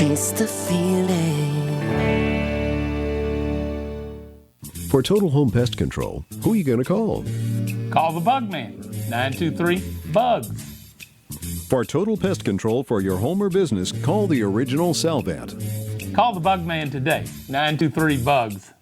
Taste the feeling. For total home pest control, who are you going to call? Call the Bug Man, 923-BUGS. For total pest control for your home or business, call the original Salvant. Call the Bug Man today, 923-BUGS.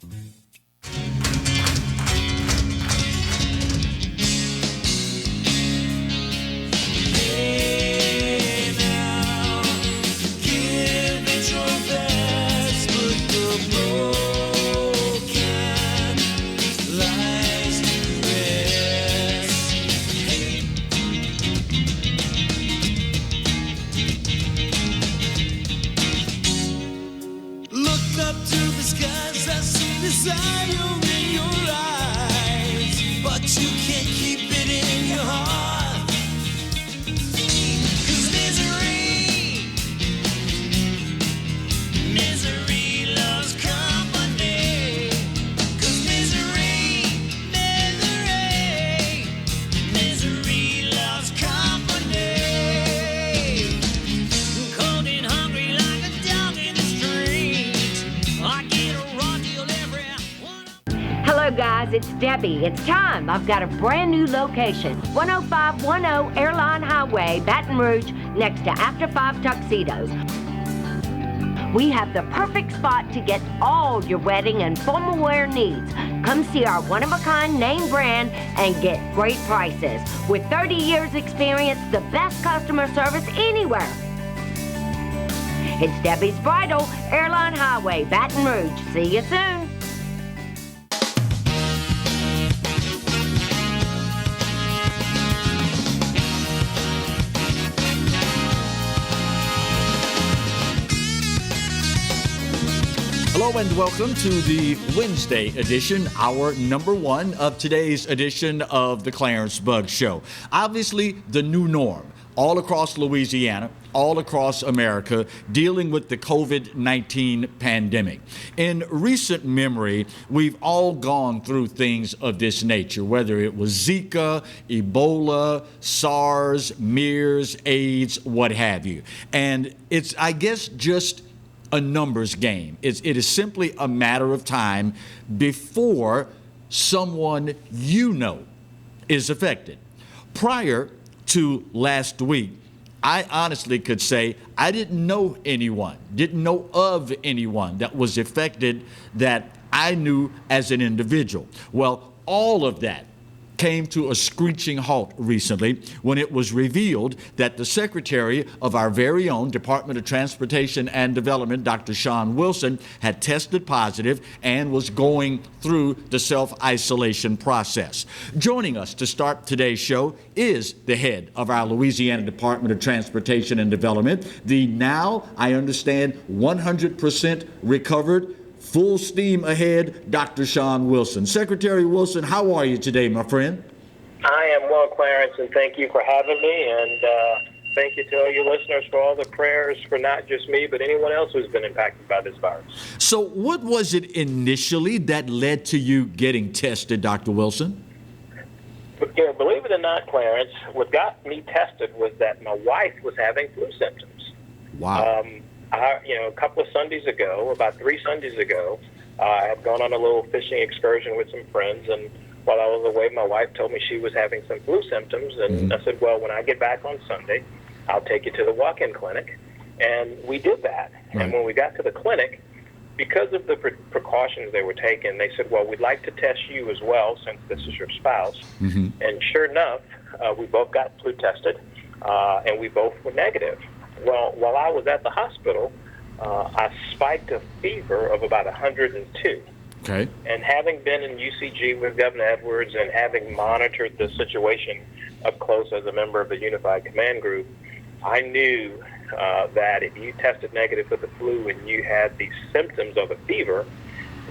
Guys, it's Debbie. It's time. I've got a brand new location. 10510 Airline Highway, Baton Rouge, next to After 5 Tuxedos. We have the perfect spot to get all your wedding and formal wear needs. Come see our one-of-a-kind name brand and get great prices. With 30 years experience, the best customer service anywhere. It's Debbie's Bridal, Airline Highway, Baton Rouge. See you soon. Hello and welcome to the Wednesday edition, hour number one of today's edition of the Clarence Bug Show. Obviously, the new norm all across Louisiana, all across America, dealing with the COVID-19 pandemic. In recent memory, we've all gone through things of this nature, whether it was Zika, Ebola, SARS, MERS, AIDS, what have you. And it's, I guess, just a numbers game. It is simply a matter of time before someone you know is affected. Prior to last week, I honestly could say I didn't know of anyone that was affected that I knew as an individual. Well, all of that came to a screeching halt recently when it was revealed that the Secretary of our very own Department of Transportation and Development, Dr. Sean Wilson, had tested positive and was going through the self-isolation process. Joining us to start today's show is the head of our Louisiana Department of Transportation and Development, the now, I understand, 100% recovered, full steam ahead, Dr. Sean Wilson. Secretary Wilson, how are you today, my friend? I am well, Clarence, and thank you for having me, and thank you to all your listeners for all the prayers for not just me, but anyone else who's been impacted by this virus. So what was it initially that led to you getting tested, Dr. Wilson? But, believe it or not, Clarence, what got me tested was that my wife was having flu symptoms. Wow. A couple of Sundays ago, about 3 Sundays ago, I had gone on a little fishing excursion with some friends, and while I was away, my wife told me she was having some flu symptoms, and I said, well, when I get back on Sunday, I'll take you to the walk-in clinic. And we did that. Right. And when we got to the clinic, because of the precautions they were taking, they said, well, we'd like to test you as well, since this is your spouse. And sure enough, we both got flu tested, and we both were negative. Well, while I was at the hospital, I spiked a fever of about 102. Okay. And having been in UCG with Governor Edwards and having monitored the situation up close as a member of the Unified Command Group, I knew that if you tested negative for the flu and you had the symptoms of a fever,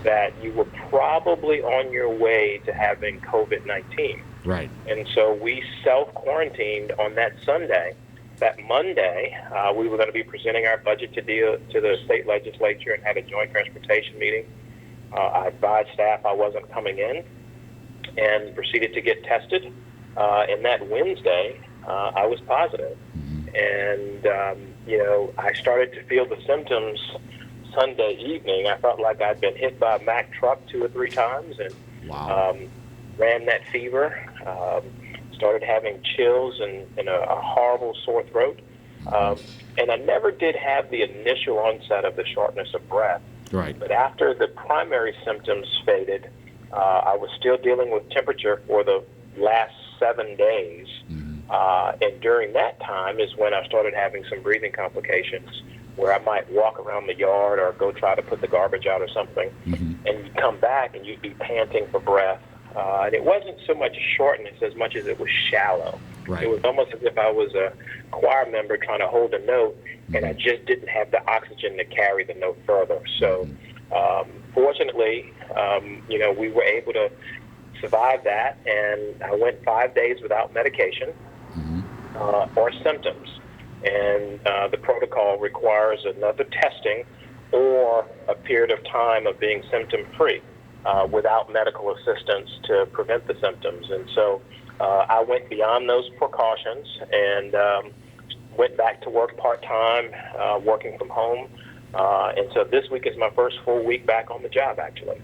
that you were probably on your way to having COVID-19. Right. And so we self-quarantined on that Sunday. That Monday, we were going to be presenting our budget to the state legislature and had a joint transportation meeting. I advised staff I wasn't coming in and proceeded to get tested. And that Wednesday, I was positive. And I started to feel the symptoms Sunday evening. I felt like I'd been hit by a Mack truck 2 or 3 times, and ran that fever. Started having chills and a horrible sore throat. And I never did have the initial onset of the shortness of breath. Right. But after the primary symptoms faded, I was still dealing with temperature for the last 7 days. And during that time is when I started having some breathing complications, where I might walk around the yard or go try to put the garbage out or something, and you'd come back and you'd be panting for breath. And it wasn't so much shortness as much as it was shallow. Right. It was almost as if I was a choir member trying to hold a note, and I just didn't have the oxygen to carry the note further. So fortunately, we were able to survive that, and I went 5 days without medication or symptoms. And the protocol requires another testing or a period of time of being symptom-free without medical assistance to prevent the symptoms. And so I went beyond those precautions and went back to work part-time, working from home. And so this week is my first full week back on the job, actually.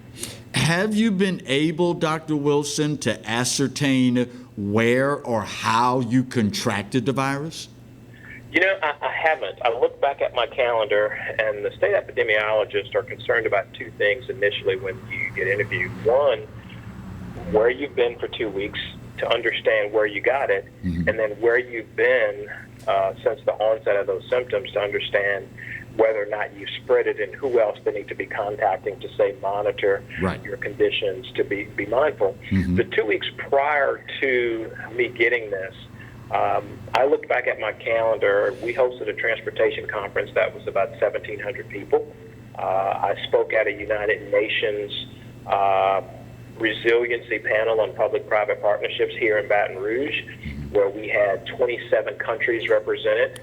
Have you been able, Dr. Wilson, to ascertain where or how you contracted the virus? I haven't. I look back at my calendar, and the state epidemiologists are concerned about 2 things initially when you get interviewed. One, where you've been for 2 weeks to understand where you got it, and then where you've been since the onset of those symptoms to understand whether or not you spread it and who else they need to be contacting to, say, monitor your conditions, to be mindful. The 2 weeks prior to me getting this, I looked back at my calendar. We hosted a transportation conference that was about 1,700 people. I spoke at a United Nations resiliency panel on public-private partnerships here in Baton Rouge, where we had 27 countries represented.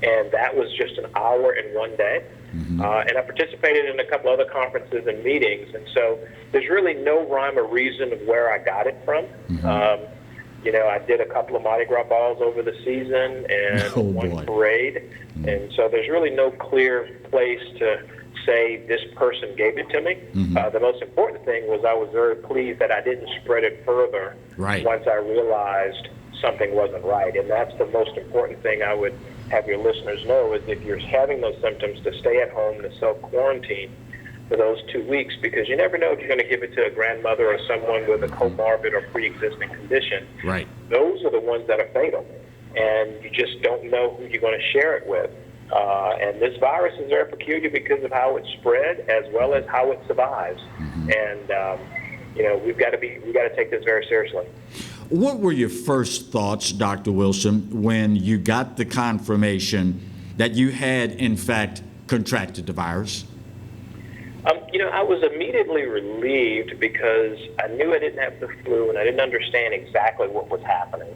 And that was just an hour in 1 day. And I participated in a couple other conferences and meetings. And so there's really no rhyme or reason of where I got it from. I did a couple of Mardi Gras balls over the season and one parade. And so there's really no clear place to say this person gave it to me. The most important thing was I was very pleased that I didn't spread it further once I realized something wasn't right. And that's the most important thing I would have your listeners know, is if you're having those symptoms, to stay at home, to self-quarantine for those 2 weeks, because you never know if you're going to give it to a grandmother or someone with a comorbid or pre-existing condition. Those are the ones that are fatal, and you just don't know who you're going to share it with. And this virus is very peculiar because of how it's spread as well as how it survives. And we've got to take this very seriously. What were your first thoughts, Dr. Wilson, when you got the confirmation that you had, in fact, contracted the virus? I was immediately relieved because I knew I didn't have the flu and I didn't understand exactly what was happening.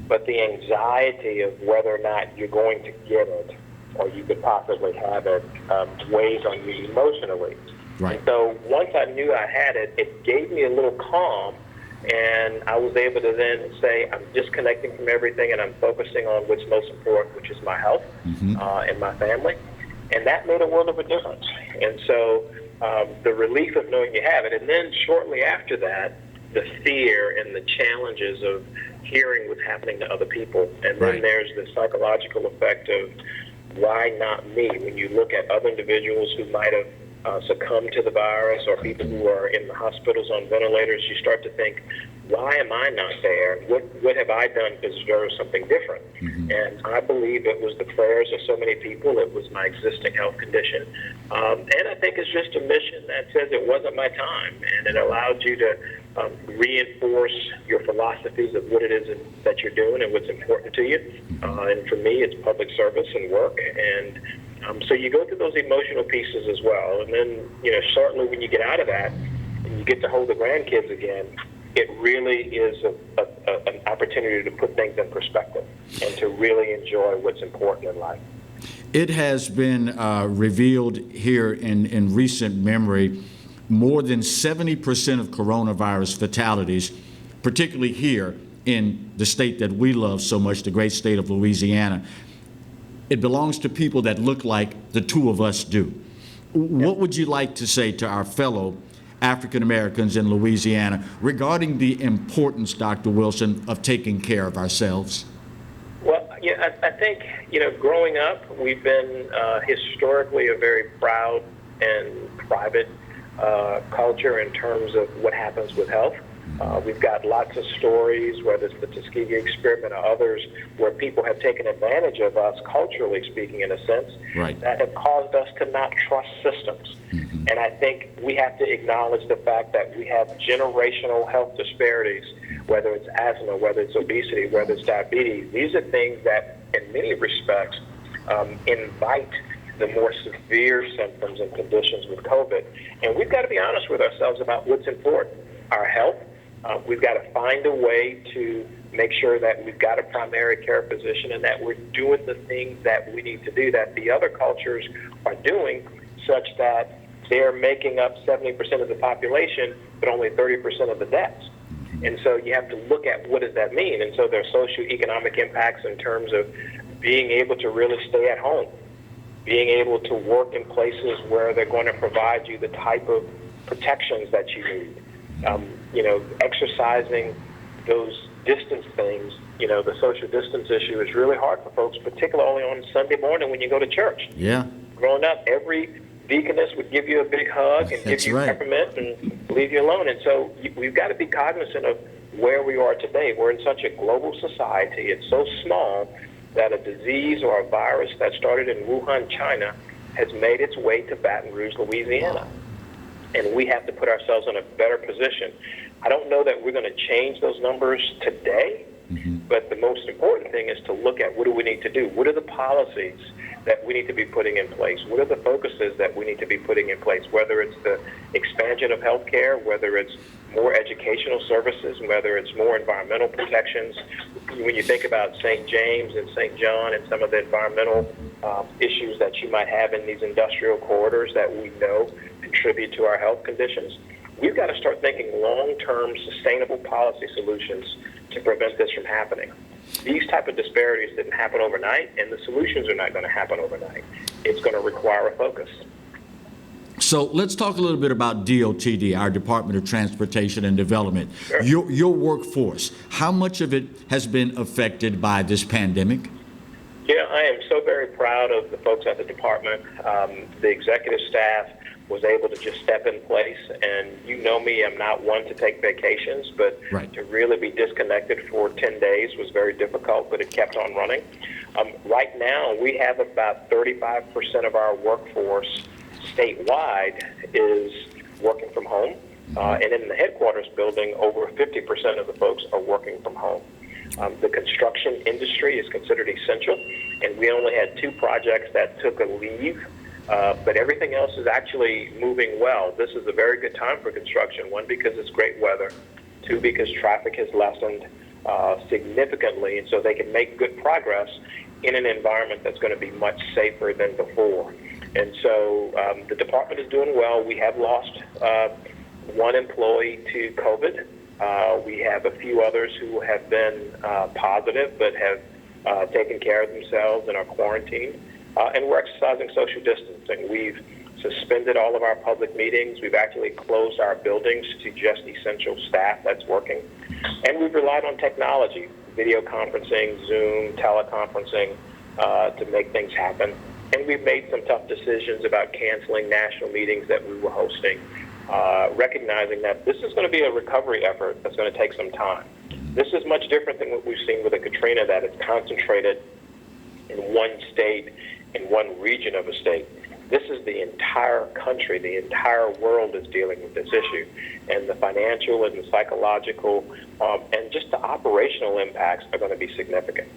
But the anxiety of whether or not you're going to get it or you could possibly have it weighs on you emotionally. And so once I knew I had it, it gave me a little calm. And I was able to then say, I'm disconnecting from everything and I'm focusing on what's most important, which is my health and my family. And that made a world of a difference. And so the relief of knowing you have it, and then shortly after that, the fear and the challenges of hearing what's happening to other people. And then there's the psychological effect of, why not me? When you look at other individuals who might have succumb to the virus, or people who are in the hospitals on ventilators, you start to think, why am I not there? What have I done to deserve something different? And I believe it was the prayers of so many people. It was my existing health condition. And I think it's just a mission that says it wasn't my time, and it allowed you to reinforce your philosophies of what it is that you're doing and what's important to you. And for me, it's public service and work. And so you go through those emotional pieces as well. And then, certainly when you get out of that and you get to hold the grandkids again, it really is an opportunity to put things in perspective and to really enjoy what's important in life. It has been revealed here in recent memory, more than 70% of coronavirus fatalities, particularly here in the state that we love so much, the great state of Louisiana, it belongs to people that look like the two of us do. What would you like to say to our fellow African Americans in Louisiana regarding the importance, Dr. Wilson, of taking care of ourselves? Well, yeah, I think, growing up, we've been historically a very proud and private culture in terms of what happens with health. We've got lots of stories, whether it's the Tuskegee experiment or others, where people have taken advantage of us, culturally speaking, in a sense, that have caused us to not trust systems. And I think we have to acknowledge the fact that we have generational health disparities, whether it's asthma, whether it's obesity, whether it's diabetes. These are things that, in many respects, invite the more severe symptoms and conditions with COVID. And we've got to be honest with ourselves about what's important. Our health. We've got to find a way to make sure that we've got a primary care physician and that we're doing the things that we need to do that the other cultures are doing, such that they're making up 70% of the population, but only 30% of the deaths. And so you have to look at what does that mean. And so there are socioeconomic impacts in terms of being able to really stay at home, being able to work in places where they're going to provide you the type of protections that you need. Exercising those distance things, the social distance issue is really hard for folks, particularly on Sunday morning when you go to church. Yeah. Growing up, every deaconess would give you a big hug and give you peppermint and leave you alone. And so we've got to be cognizant of where we are today. We're in such a global society. It's so small that a disease or a virus that started in Wuhan, China, has made its way to Baton Rouge, Louisiana. And we have to put ourselves in a better position. I don't know that we're going to change those numbers today, but the most important thing is to look at what do we need to do? What are the policies that we need to be putting in place? What are the focuses that we need to be putting in place, whether it's the expansion of healthcare, whether it's more educational services, whether it's more environmental protections. When you think about St. James and St. John and some of the environmental issues that you might have in these industrial corridors that we know contribute to our health conditions, we've got to start thinking long-term sustainable policy solutions to prevent this from happening. These type of disparities didn't happen overnight, and the solutions are not going to happen overnight. It's going to require a focus. So let's talk a little bit about DOTD, our Department of Transportation and Development. Sure. Your workforce, how much of it has been affected by this pandemic? Yeah, I am so very proud of the folks at the department. The executive staff was able to just step in place, and you know me, I'm not one to take vacations, but to really be disconnected for 10 days was very difficult, but it kept on running. Right now, we have about 35% of our workforce statewide is working from home, and in the headquarters building, over 50% of the folks are working from home. The construction industry is considered essential, and we only had 2 projects that took a leave, but everything else is actually moving well. This is a very good time for construction, 1, because it's great weather, 2, because traffic has lessened significantly, and so they can make good progress in an environment that's going to be much safer than before. And so the department is doing well. We have lost 1 employee to COVID. We have a few others who have been positive but have taken care of themselves and are quarantined. And we're exercising social distancing. We've suspended all of our public meetings. We've actually closed our buildings to just essential staff that's working. And we've relied on technology, video conferencing, Zoom, teleconferencing, to make things happen. And we've made some tough decisions about canceling national meetings that we were hosting, recognizing that this is going to be a recovery effort that's going to take some time. This is much different than what we've seen with the Katrina, that it's concentrated in one state, in one region of a state. This is the entire country, the entire world is dealing with this issue. And the financial and the psychological and just the operational impacts are going to be significant.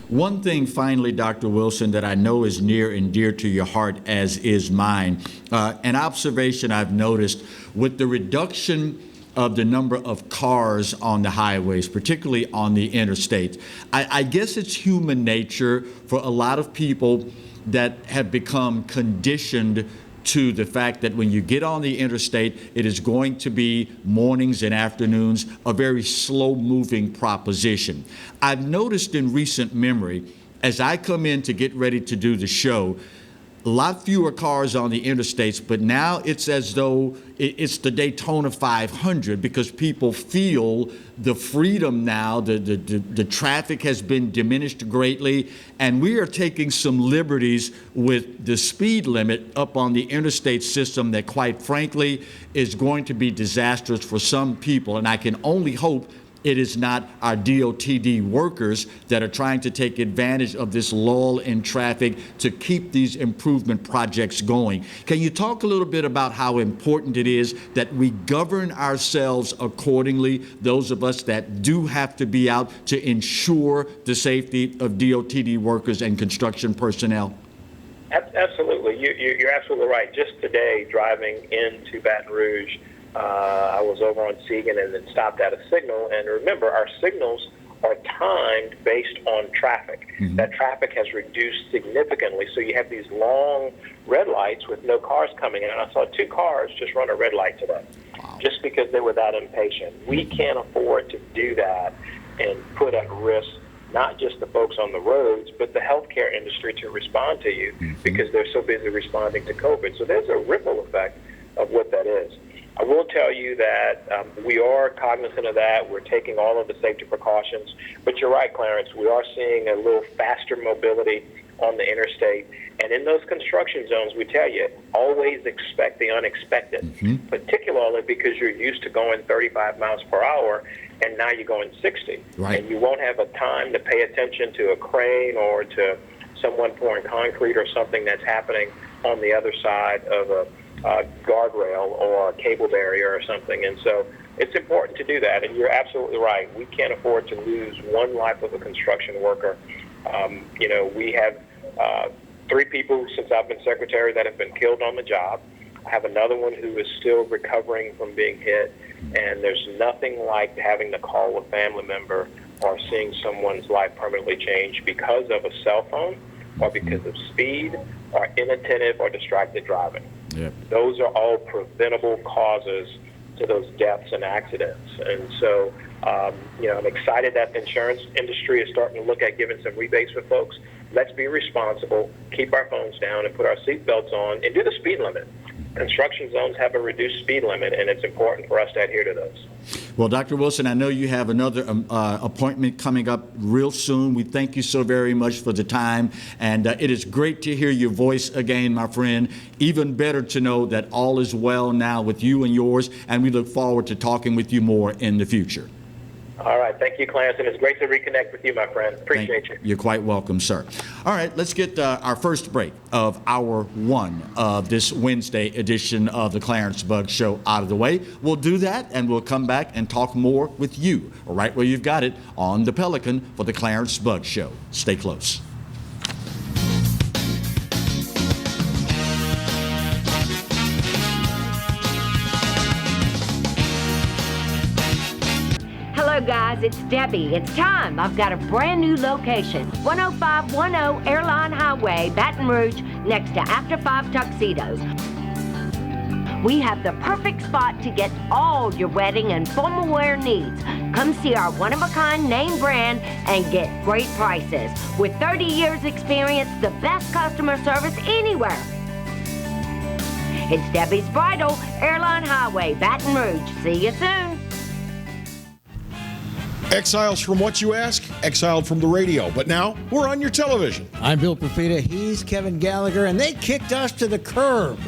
One thing finally, Dr. Wilson, that I know is near and dear to your heart, as is mine, an observation I've noticed with the reduction of the number of cars on the highways, particularly on the interstate. I guess it's human nature for a lot of people that have become conditioned to the fact that when you get on the interstate, it is going to be mornings and afternoons, a very slow-moving proposition. I've noticed in recent memory as I come in to get ready to do the show, a lot fewer cars on the interstates, but now it's as though it's the Daytona 500 because people feel the freedom now. The traffic has been diminished greatly, and we are taking some liberties with the speed limit up on the interstate system that, quite frankly, is going to be disastrous for some people, and I can only hope it is not our DOTD workers that are trying to take advantage of this lull in traffic to keep these improvement projects going. Can you talk a little bit about how important it is that we govern ourselves accordingly, those of us that do have to be out to ensure the safety of DOTD workers and construction personnel? Absolutely. You're absolutely right. Just today, driving into Baton Rouge, I was over on Segan and then stopped at a signal. And remember, our signals are timed based on traffic. Mm-hmm. That traffic has reduced significantly. So you have these long red lights with no cars coming in. And I saw 2 cars just run a red light today, just because they were that impatient. We can't afford to do that and put at risk not just the folks on the roads, but the healthcare industry to respond to you because they're so busy responding to COVID. So there's a ripple effect of what that is. I will tell you that we are cognizant of that. We're taking all of the safety precautions. But you're right, Clarence. We are seeing a little faster mobility on the interstate. And in those construction zones, we tell you, always expect the unexpected, particularly because you're used to going 35 miles per hour, and now you're going 60. Right. And you won't have a time to pay attention to a crane or to someone pouring concrete or something that's happening on the other side of a guardrail or a cable barrier or something. And so it's important to do that. And you're absolutely right. We can't afford to lose one life of a construction worker. We have 3 people since I've been secretary that have been killed on the job. I have another one who is still recovering from being hit. And there's nothing like having to call a family member or seeing someone's life permanently change because of a cell phone or because of speed or inattentive or distracted driving. Yep. Those are all preventable causes to those deaths and accidents. And so, I'm excited that the insurance industry is starting to look at giving some rebates for folks. Let's be responsible, keep our phones down, and put our seatbelts on, and do the speed limit. Construction zones have a reduced speed limit, and it's important for us to adhere to those. Well, Dr. Wilson, I know you have another appointment coming up real soon. We thank you so very much for the time, and it is great to hear your voice again, my friend. Even better to know that all is well now with you and yours, and we look forward to talking with you more in the future. All right. Thank you, Clarence, and it's great to reconnect with you, my friend. Appreciate you. You're quite welcome, sir. All right, let's get our first break of hour 1 of this Wednesday edition of the Clarence Buggs Show out of the way. We'll do that, and we'll come back and talk more with you, right where you've got it, on the Pelican for the Clarence Buggs Show. Stay close. Hello guys, it's Debbie. It's time. I've got a brand new location. 10510 Airline Highway, Baton Rouge, next to After 5 Tuxedos. We have the perfect spot to get all your wedding and formal wear needs. Come see our one-of-a-kind name brand and get great prices. With 30 years experience, the best customer service anywhere. It's Debbie's Bridal, Airline Highway, Baton Rouge. See you soon. Exiles from what you ask? Exiled from the radio. But now, we're on your television. I'm Bill Profita, he's Kevin Gallagher, and they kicked us to the curb.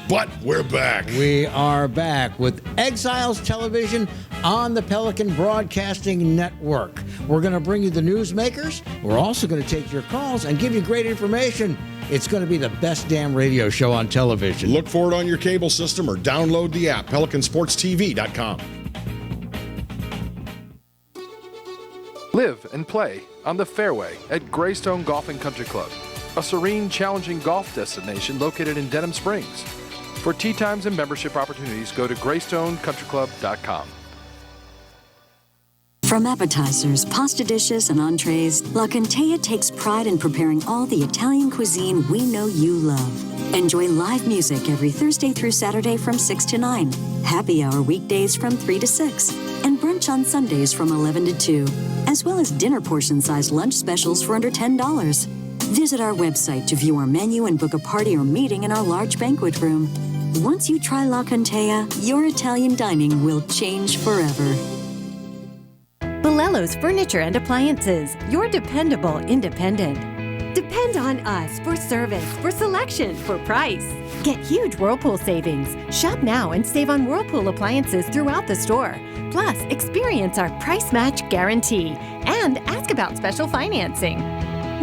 But we're back. We are back with Exiles Television on the Pelican Broadcasting Network. We're going to bring you the newsmakers. We're also going to take your calls and give you great information. It's going to be the best damn radio show on television. Look for it on your cable system or download the app, PelicanSportsTV.com. Live and play on the fairway at Greystone Golf and Country Club, a serene, challenging golf destination located in Denham Springs. For tee times and membership opportunities, go to GreystoneCountryClub.com. From appetizers, pasta dishes, and entrees, La Cantea takes pride in preparing all the Italian cuisine we know you love. Enjoy live music every Thursday through Saturday from 6 to 9, happy hour weekdays from 3 to 6, and brunch lunch on Sundays from 11 to 2, as well as dinner portion-sized lunch specials for under $10. Visit our website to view our menu and book a party or meeting in our large banquet room. Once you try La Contea, your Italian dining will change forever. Bolello's Furniture and Appliances, your dependable independent. Depend on us for service, for selection, for price. Get huge Whirlpool savings. Shop now and save on Whirlpool appliances throughout the store. Plus, experience our price match guarantee and ask about special financing.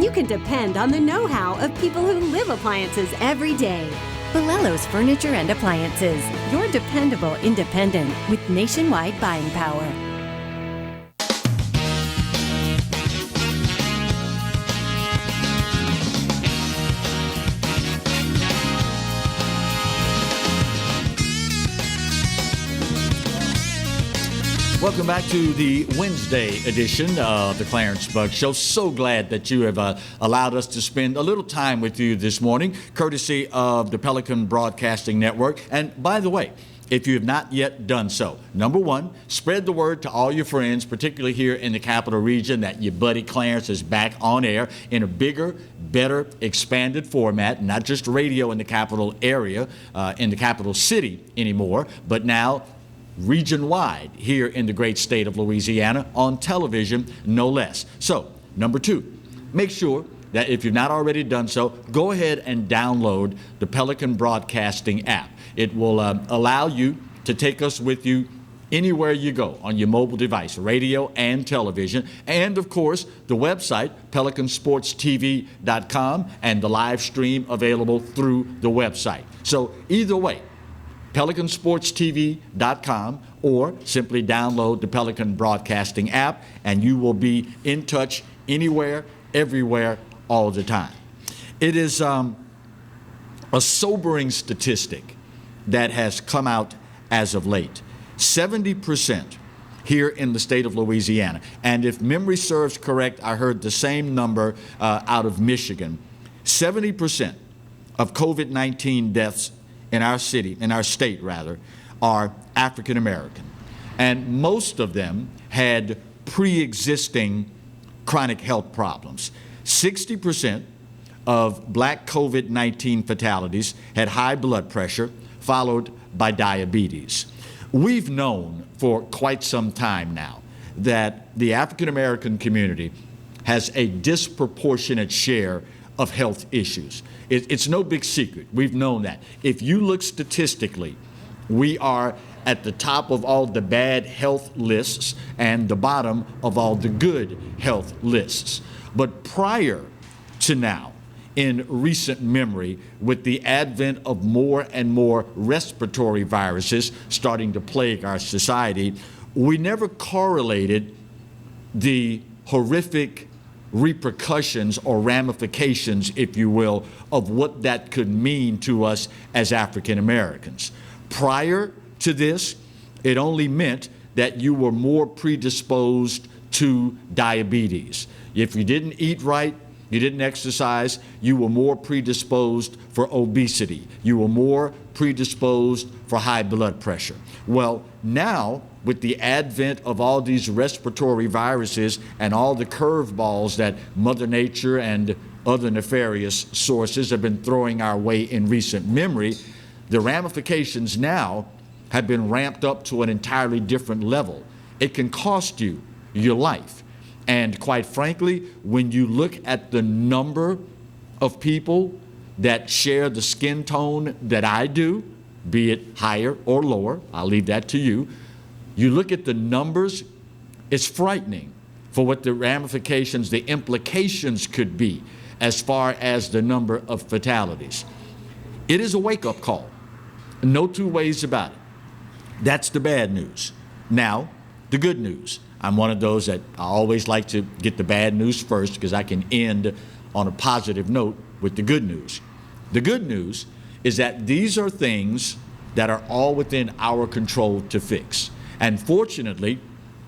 You can depend on the know-how of people who live appliances every day. Bolello's Furniture and Appliances, your dependable independent with nationwide buying power. Welcome back to the Wednesday edition of the Clarence Bug Show. So glad that you have allowed us to spend a little time with you this morning, courtesy of the Pelican Broadcasting Network. And by the way, if you have not yet done so, number one, spread the word to all your friends, particularly here in the capital region, that your buddy Clarence is back on air in a bigger, better, expanded format, not just radio in the capital area, in the capital city anymore, but now region-wide here in the great state of Louisiana on television, no less. So, number two, make sure that if you've not already done so, go ahead and download the Pelican Broadcasting app. It will allow you to take us with you anywhere you go on your mobile device, radio and television, and of course the website pelicansportstv.com and the live stream available through the website. So either way, pelicansportstv.com, or simply download the Pelican Broadcasting app, and you will be in touch anywhere, everywhere, all the time. It is a sobering statistic that has come out as of late. 70% here in the state of Louisiana, and if memory serves correct, I heard the same number out of Michigan. 70% of COVID-19 deaths in our city, in our state rather, are African American. And most of them had pre-existing chronic health problems. 60% of black COVID-19 fatalities had high blood pressure, followed by diabetes. We've known for quite some time now that the African American community has a disproportionate share of health issues. It's no big secret. We've known that. If you look statistically, we are at the top of all the bad health lists and the bottom of all the good health lists. But prior to now, in recent memory, with the advent of more and more respiratory viruses starting to plague our society, we never correlated the horrific repercussions or ramifications, if you will, of what that could mean to us as African Americans. Prior to this, it only meant that you were more predisposed to diabetes. If you didn't eat right, you didn't exercise, you were more predisposed for obesity. You were more predisposed for high blood pressure. Well, now, with the advent of all these respiratory viruses and all the curveballs that Mother Nature and other nefarious sources have been throwing our way in recent memory, the ramifications now have been ramped up to an entirely different level. It can cost you your life. And quite frankly, when you look at the number of people that share the skin tone that I do, be it higher or lower, I'll leave that to you. You look at the numbers, it's frightening for what the ramifications, the implications could be as far as the number of fatalities. It is a wake-up call. No two ways about it. That's the bad news. Now, the good news. I'm one of those that I always like to get the bad news first because I can end on a positive note with the good news. The good news is that these are things that are all within our control to fix. And fortunately,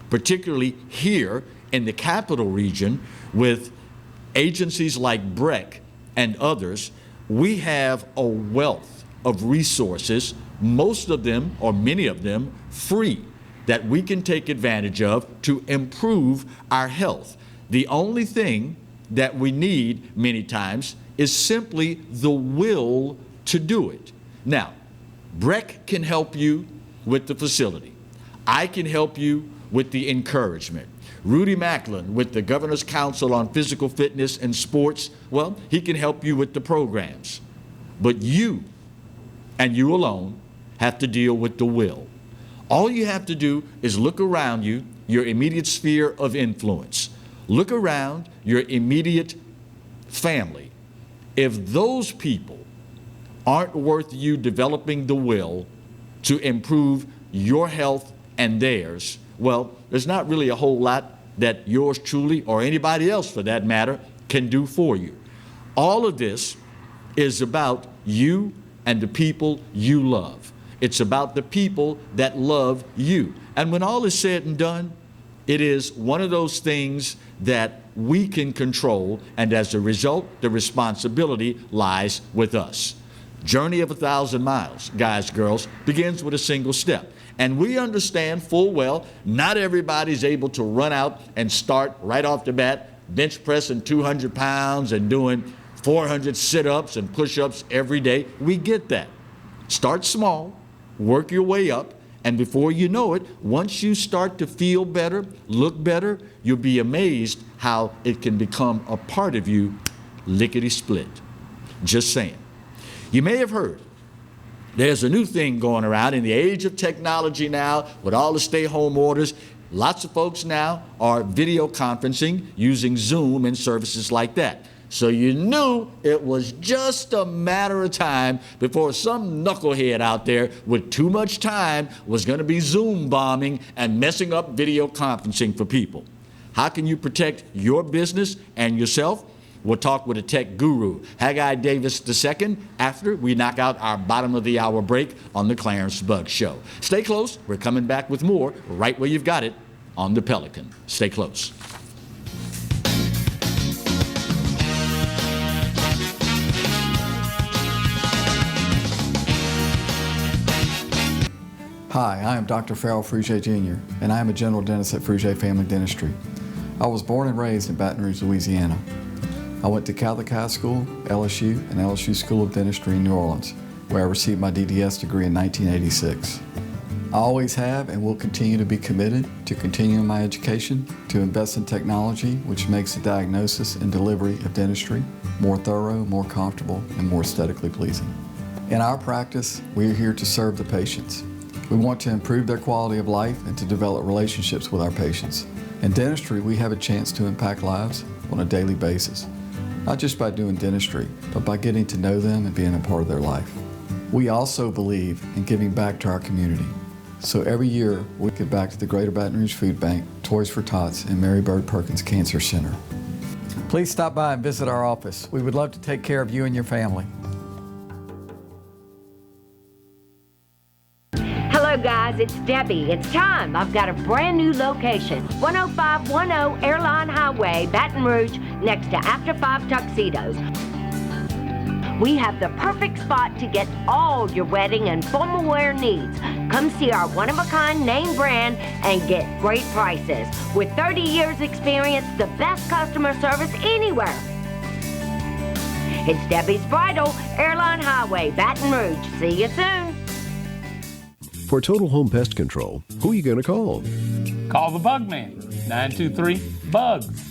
particularly here in the capital region with agencies like BREC and others, we have a wealth of resources, most of them or many of them free. that we can take advantage of to improve our health. The only thing that we need many times is simply the will to do it. Now, Breck can help you with the facility. I can help you with the encouragement. Rudy Macklin with the Governor's Council on Physical Fitness and Sports, well, he can help you with the programs. But you, and you alone, have to deal with the will. All you have to do is look around you, your immediate sphere of influence. Look around your immediate family. If those people aren't worth you developing the will to improve your health and theirs, well, there's not really a whole lot that yours truly, or anybody else for that matter, can do for you. All of this is about you and the people you love. It's about the people that love you. And when all is said and done, it is one of those things that we can control, and as a result, the responsibility lies with us. Journey of 1,000 miles, guys, girls, begins with a single step. And we understand full well not everybody's able to run out and start right off the bat bench pressing 200 pounds and doing 400 sit-ups and push-ups every day. We get that. Start small, work your way up, and before you know it, once you start to feel better, look better, you'll be amazed how it can become a part of you, lickety-split. Just saying. You may have heard there's a new thing going around in the age of technology now with all the stay-home orders. Lots of folks now are video conferencing using Zoom and services like that. So you knew it was just a matter of time before some knucklehead out there with too much time was going to be Zoom bombing and messing up video conferencing for people. How can you protect your business and yourself? We'll talk with a tech guru, Haggai Davis II, after we knock out our bottom of the hour break on the Clarence Buggs Show. Stay close. We're coming back with more right where you've got it on the Pelican. Stay close. Hi, I am Dr. Farrell Frugier Jr., and I am a general dentist at Frugier Family Dentistry. I was born and raised in Baton Rouge, Louisiana. I went to Catholic High School, LSU, and LSU School of Dentistry in New Orleans, where I received my DDS degree in 1986. I always have and will continue to be committed to continuing my education, to invest in technology which makes the diagnosis and delivery of dentistry more thorough, more comfortable, and more aesthetically pleasing. In our practice, we are here to serve the patients. We want to improve their quality of life and to develop relationships with our patients. In dentistry, we have a chance to impact lives on a daily basis, not just by doing dentistry, but by getting to know them and being a part of their life. We also believe in giving back to our community. So every year, we give back to the Greater Baton Rouge Food Bank, Toys for Tots, and Mary Bird Perkins Cancer Center. Please stop by and visit our office. We would love to take care of you and your family. Hello guys, it's Debbie. It's time. I've got a brand new location. 10510 Airline Highway, Baton Rouge, next to After 5 Tuxedos. We have the perfect spot to get all your wedding and formal wear needs. Come see our one-of-a-kind name brand and get great prices. With 30 years experience, the best customer service anywhere. It's Debbie's Bridal, Airline Highway, Baton Rouge. See you soon. For total home pest control, who are you going to call? Call the Bug Man, 923-BUGS.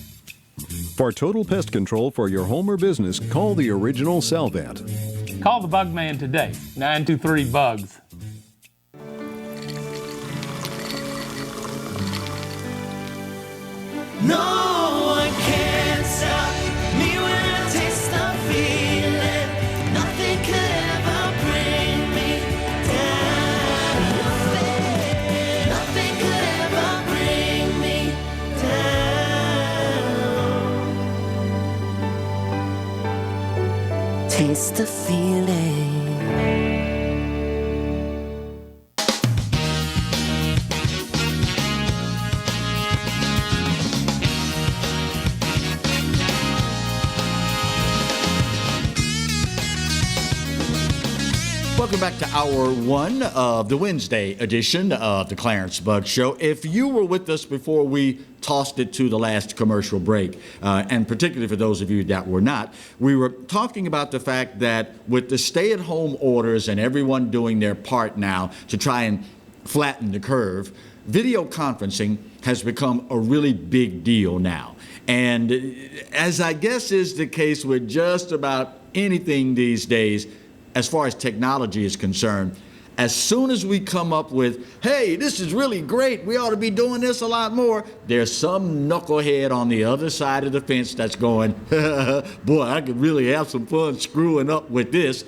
For total pest control for your home or business, call the original Salvat. Call the Bug Man today, 923-BUGS. No one can stop me when I taste the feeling. Nothing could ever bring me down. Nothing could ever bring me down. Taste the feeling. Welcome back to hour one of the Wednesday edition of the Clarence Bug Show. If you were with us before we tossed it to the last commercial break, and particularly for those of you that were not, we were talking about the fact that with the stay-at-home orders and everyone doing their part now to try and flatten the curve, video conferencing has become a really big deal now. And as I guess is the case with just about anything these days, as far as technology is concerned, as soon as we come up with, hey, this is really great, we ought to be doing this a lot more, there's some knucklehead on the other side of the fence that's going, boy, I could really have some fun screwing up with this.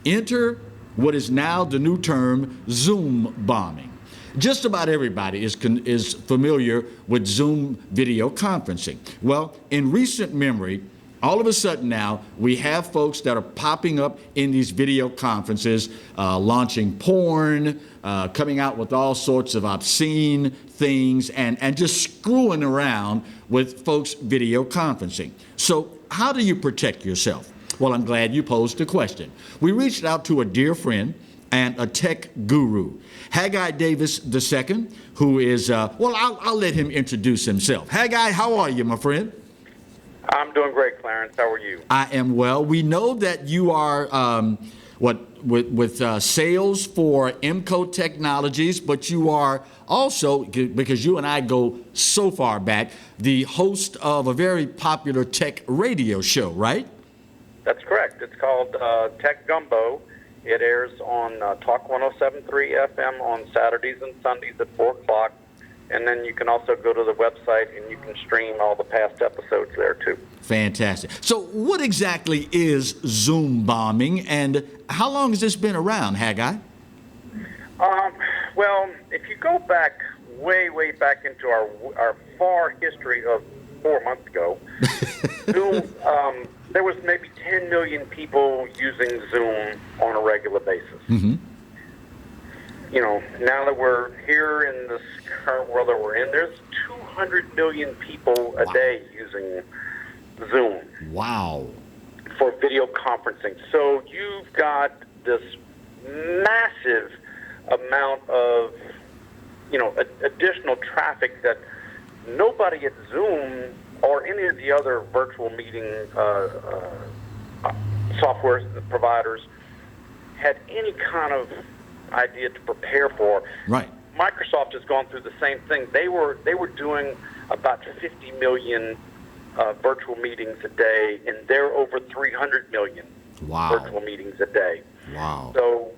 Enter what is now the new term, Zoom bombing. Just about everybody is familiar with Zoom video conferencing. Well, in recent memory, all of a sudden now, we have folks that are popping up in these video conferences, launching porn, coming out with all sorts of obscene things, and just screwing around with folks video conferencing. So how do you protect yourself? Well, I'm glad you posed the question. We reached out to a dear friend and a tech guru, Haggai Davis II, who is, I'll let him introduce himself. Haggai, how are you, my friend? I'm doing great, Clarence. How are you? I am well. We know that you are with sales for MCO Technologies, but you are also, because you and I go so far back, the host of a very popular tech radio show, right? That's correct. It's called Tech Gumbo. It airs on Talk 107.3 FM on Saturdays and Sundays at 4 o'clock. And then you can also go to the website and you can stream all the past episodes there, too. Fantastic. So what exactly is Zoom bombing, and how long has this been around, Haggai? Well, if you go back way back into our far history of 4 months ago, Zoom, there was maybe 10 million people using Zoom on a regular basis. Mm-hmm. You know, now that we're here in this current world that we're in, there's 200 million people a day using Zoom. Wow. For video conferencing. So you've got this massive amount of, additional traffic that nobody at Zoom or any of the other virtual meeting software providers had any kind of idea to prepare for. Right. Microsoft has gone through the same thing. They were doing about 50 million virtual meetings a day, and they're over 300 million virtual meetings a day. Wow. So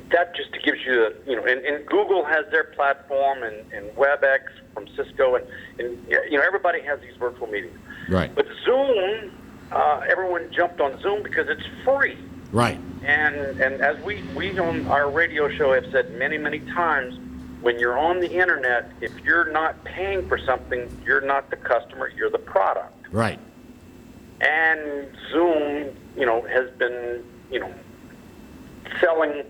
that just gives you and Google has their platform, and WebEx from Cisco, and everybody has these virtual meetings. Right. But Zoom, everyone jumped on Zoom because it's free. Right. And as we on our radio show have said many times, when you're on the internet, if you're not paying for something, you're not the customer, you're the product. Right. And Zoom, has been, selling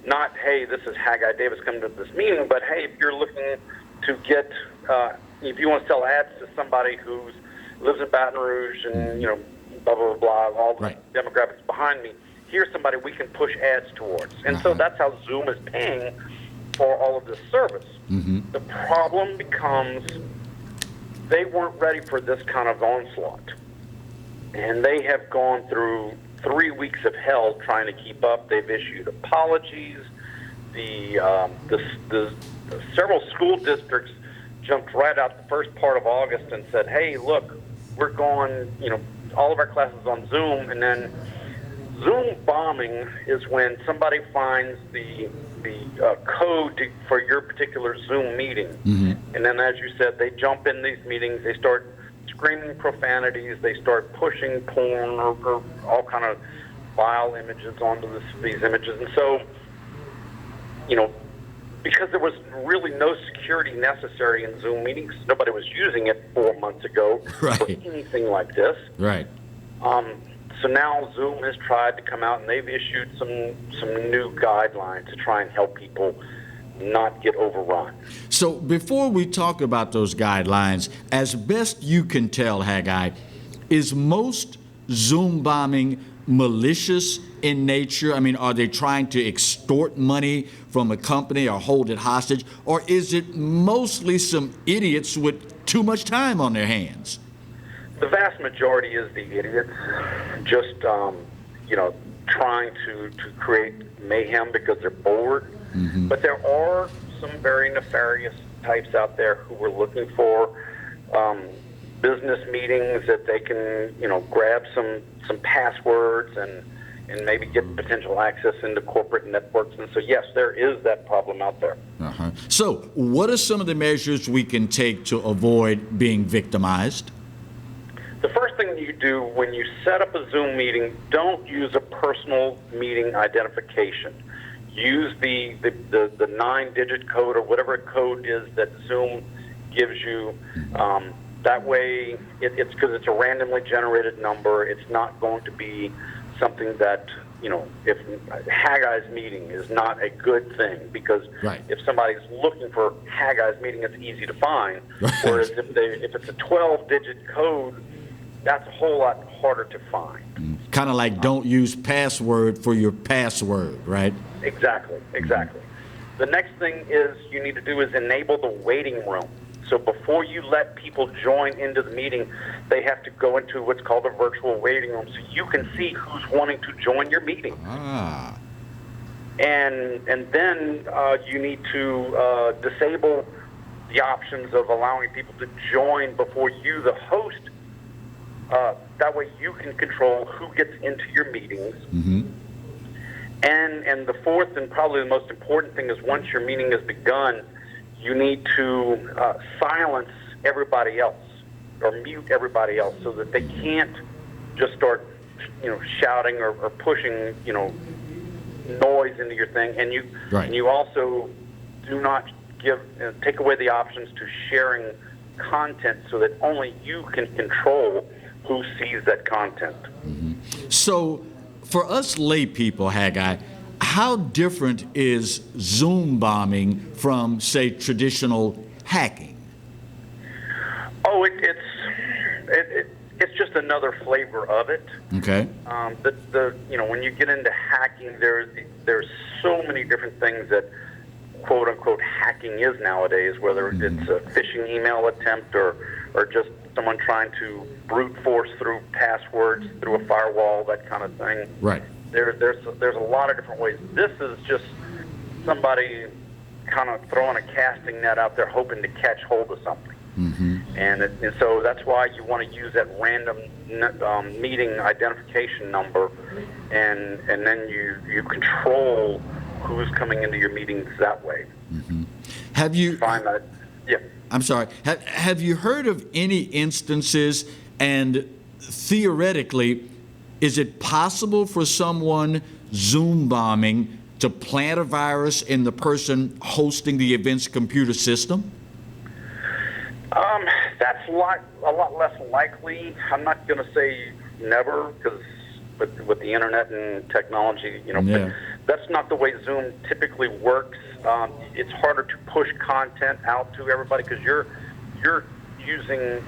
not, hey, this is Haggai Davis coming to this meeting, but hey, if you're looking to get, if you want to sell ads to somebody who lives in Baton Rouge and, blah, blah, blah, all the demographics behind me, here's somebody we can push ads towards. And so that's how Zoom is paying for all of this service. Mm-hmm. The problem becomes they weren't ready for this kind of onslaught. And they have gone through 3 weeks of hell trying to keep up. They've issued apologies. The several school districts jumped right out the first part of August and said, hey, look, we're going, all of our classes on Zoom. And then Zoom bombing is when somebody finds the code for your particular Zoom meeting. Mm-hmm. And then, as you said, they jump in these meetings, they start screaming profanities, they start pushing porn or all kind of vile images onto these images. And so, because there was really no security necessary in Zoom meetings, nobody was using it 4 months ago for anything like this. Right. So now Zoom has tried to come out, and they've issued some new guidelines to try and help people not get overrun. So before we talk about those guidelines, as best you can tell, Haggai, is most Zoom bombing malicious in nature? I mean, are they trying to extort money from a company or hold it hostage? Or is it mostly some idiots with too much time on their hands? The vast majority is the idiots, just, trying to create mayhem because they're bored. But there are some very nefarious types out there who are looking for business meetings that they can, grab some passwords and maybe get potential access into corporate networks. And so, yes, there is that problem out there. So what are some of the measures we can take to avoid being victimized? The first thing you do when you set up a Zoom meeting, don't use a personal meeting identification. Use the 9-digit code or whatever code is that Zoom gives you. That way, it's because it's a randomly generated number. It's not going to be something that, if Haggai's meeting is not a good thing, because if somebody's looking for Haggai's meeting, it's easy to find. Whereas if it's a 12-digit code, that's a whole lot harder to find. Kind of like don't use password for your password, right? Exactly. The next thing is you need to do is enable the waiting room. So before you let people join into the meeting, they have to go into what's called a virtual waiting room so you can see who's wanting to join your meeting. And then you need to disable the options of allowing people to join before you, the host. That way you can control who gets into your meetings. And the fourth and probably the most important thing is once your meeting has begun, you need to silence everybody else or mute everybody else so that they can't just start, shouting or pushing, noise into your thing. And you also do not take away the options to sharing content so that only you can control who sees that content. So for us lay people, Haggai, how different is Zoom bombing from, say, traditional hacking? Oh, it's just another flavor of it. Okay. When you get into hacking, there's so many different things that quote unquote hacking is nowadays, whether it's a phishing email attempt or just someone trying to brute force through passwords through a firewall, that kind of thing. Right. There's a lot of different ways. This is just somebody kind of throwing a casting net out there hoping to catch hold of something. And so that's why you want to use that random meeting identification number, and then you control who's coming into your meetings that way. Have you find that? Yeah. I'm sorry. Have you heard of any instances, and theoretically, is it possible for someone Zoom bombing to plant a virus in the person hosting the event's computer system? That's a lot less likely. I'm not going to say never, because with the internet and technology, but that's not the way Zoom typically works. It's harder to push content out to everybody because you're using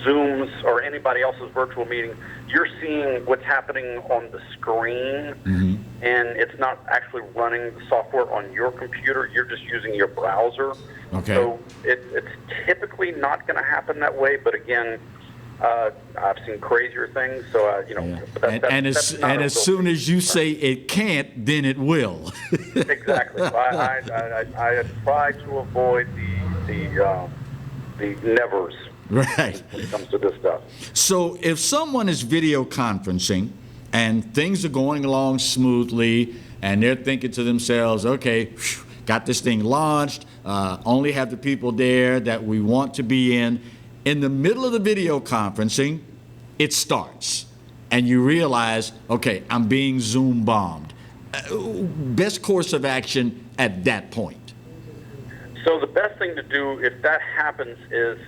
Zoom's or anybody else's virtual meeting. You're seeing what's happening on the screen, and it's not actually running the software on your computer. You're just using your browser. Okay. So it's typically not going to happen that way. But again, I've seen crazier things. So but as soon as you say it can't, then it will. Exactly. I try to avoid the nevers. Right. When it comes to this stuff. So if someone is video conferencing and things are going along smoothly and they're thinking to themselves, okay, got this thing launched, only have the people there that we want to be in the middle of the video conferencing, it starts. And you realize, okay, I'm being Zoom bombed. Best course of action at that point? So the best thing to do if that happens is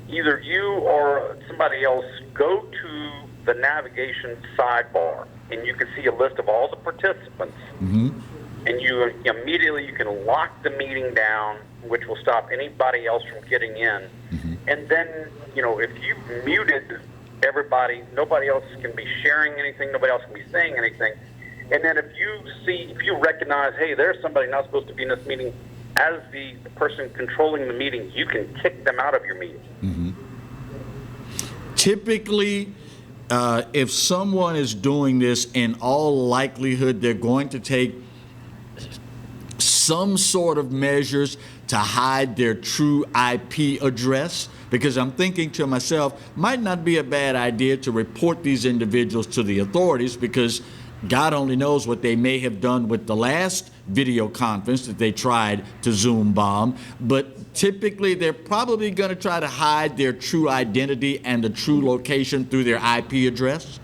either you or somebody else go to the navigation sidebar, and you can see a list of all the participants. And you immediately you can lock the meeting down, which will stop anybody else from getting in. And then, if you've muted Nobody else can be sharing anything. Nobody else can be saying anything. And then if you recognize, hey, there's somebody not supposed to be in this meeting, as the person controlling the meeting, you can kick them out of your meeting. Mm-hmm. Typically, if someone is doing this, in all likelihood, they're going to take some sort of measures to hide their true IP address. Because I'm thinking to myself, might not be a bad idea to report these individuals to the authorities, because God only knows what they may have done with the last video conference that they tried to Zoom bomb. But typically, they're probably going to try to hide their true identity and the true location through their IP address.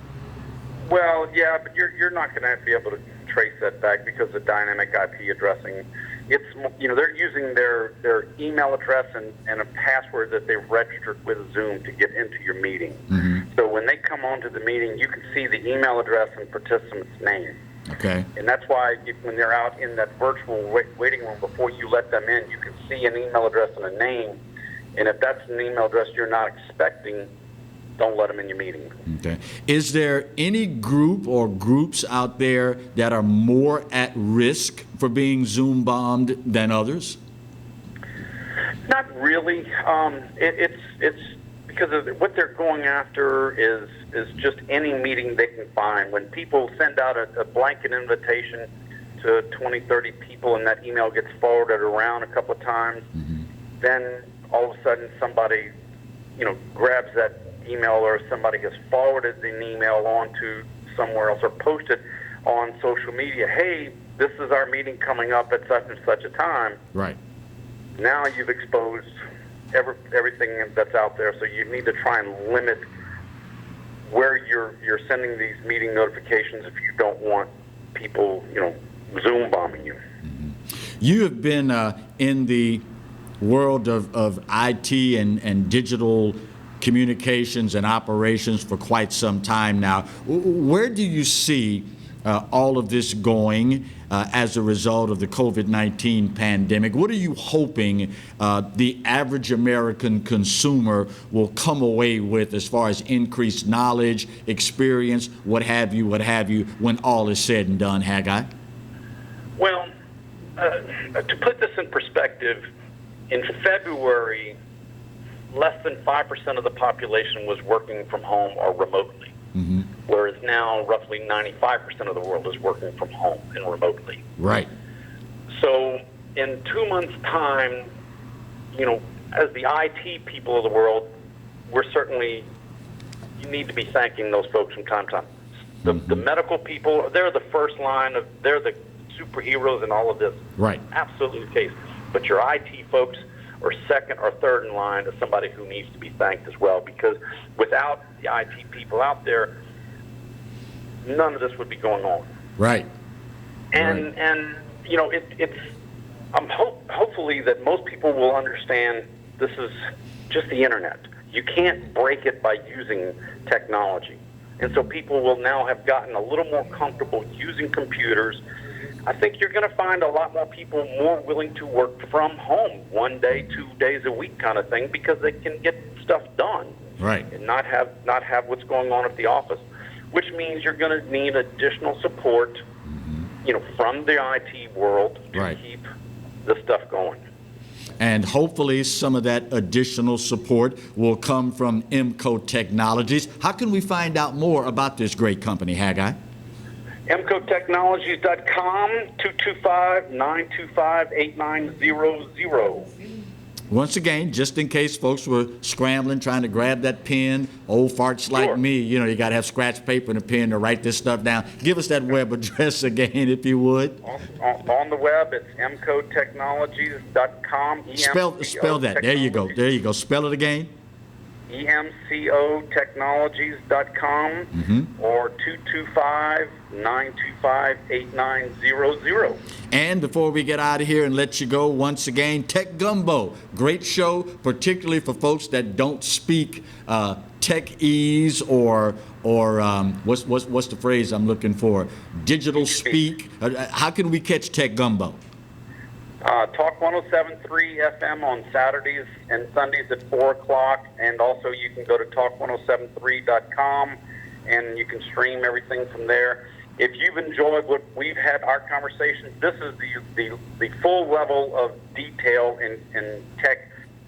Well, yeah, but you're not going to be able to trace that back because of dynamic IP addressing. It's, they're using their email address and a password that they've registered with Zoom to get into your meeting. Mm-hmm. So when they come onto the meeting, you can see the email address and participant's name. Okay. And that's why when they're out in that virtual waiting room, before you let them in, you can see an email address and a name. And if that's an email address you're not expecting, don't let them in your meeting. Okay. Is there any group or groups out there that are more at risk for being Zoom bombed than others? Not really. It's because of what they're going after is just any meeting they can find. When people send out a blanket invitation to 20, 30 people and that email gets forwarded around a couple of times, mm-hmm. then all of a sudden somebody, grabs that email, or somebody has forwarded an email on to somewhere else or posted on social media, hey, this is our meeting coming up at such and such a time. Right. Now you've exposed everything that's out there, so you need to try and limit where you're sending these meeting notifications if you don't want people, Zoom bombing you. Mm-hmm. You have been in the world of IT and digital communications and operations for quite some time now. Where do you see all of this going as a result of the COVID-19 pandemic? What are you hoping the average American consumer will come away with as far as increased knowledge, experience, what have you, when all is said and done, Haggai? Well, to put this in perspective, in February, less than 5% of the population was working from home or remotely, mm-hmm. whereas now roughly 95% of the world is working from home and remotely. Right. So in 2 months' time, as the IT people of the world, you need to be thanking those folks from time to time. The medical people, they're the first line they're the superheroes in all of this. Right. Absolutely the case. But your IT folks are second or third in line as somebody who needs to be thanked as well, because without the IT people out there, none of this would be going on. Right. And hopefully that most people will understand this is just the internet. You can't break it by using technology. And so people will now have gotten a little more comfortable using computers. I think you're going to find a lot more people more willing to work from home 1 day, 2 days a week kind of thing, because they can get stuff done. Right. And not have what's going on at the office, which means you're going to need additional support, from the IT world to keep the stuff going. And hopefully some of that additional support will come from MCO Technologies. How can we find out more about this great company, Haggai? MCOtechnologies.com, 225-925-8900. Once again, just in case folks were scrambling, trying to grab that pen, old farts like me, you got to have scratch paper and a pen to write this stuff down. Give us that web address again, if you would. On the web, it's MCOtechnologies.com. Spell that. There you go. Spell it again. EMCOtechnologies.com or 225-925-8900. And before we get out of here and let you go, once again, Tech Gumbo, great show, particularly for folks that don't speak tech-ese or what's the phrase I'm looking for? Digital speak. How can we catch Tech Gumbo? Talk 107.3 FM on Saturdays and Sundays at 4 o'clock. And also you can go to talk1073.com and you can stream everything from there. If you've enjoyed what we've had, our conversations, this is the full level of detail and tech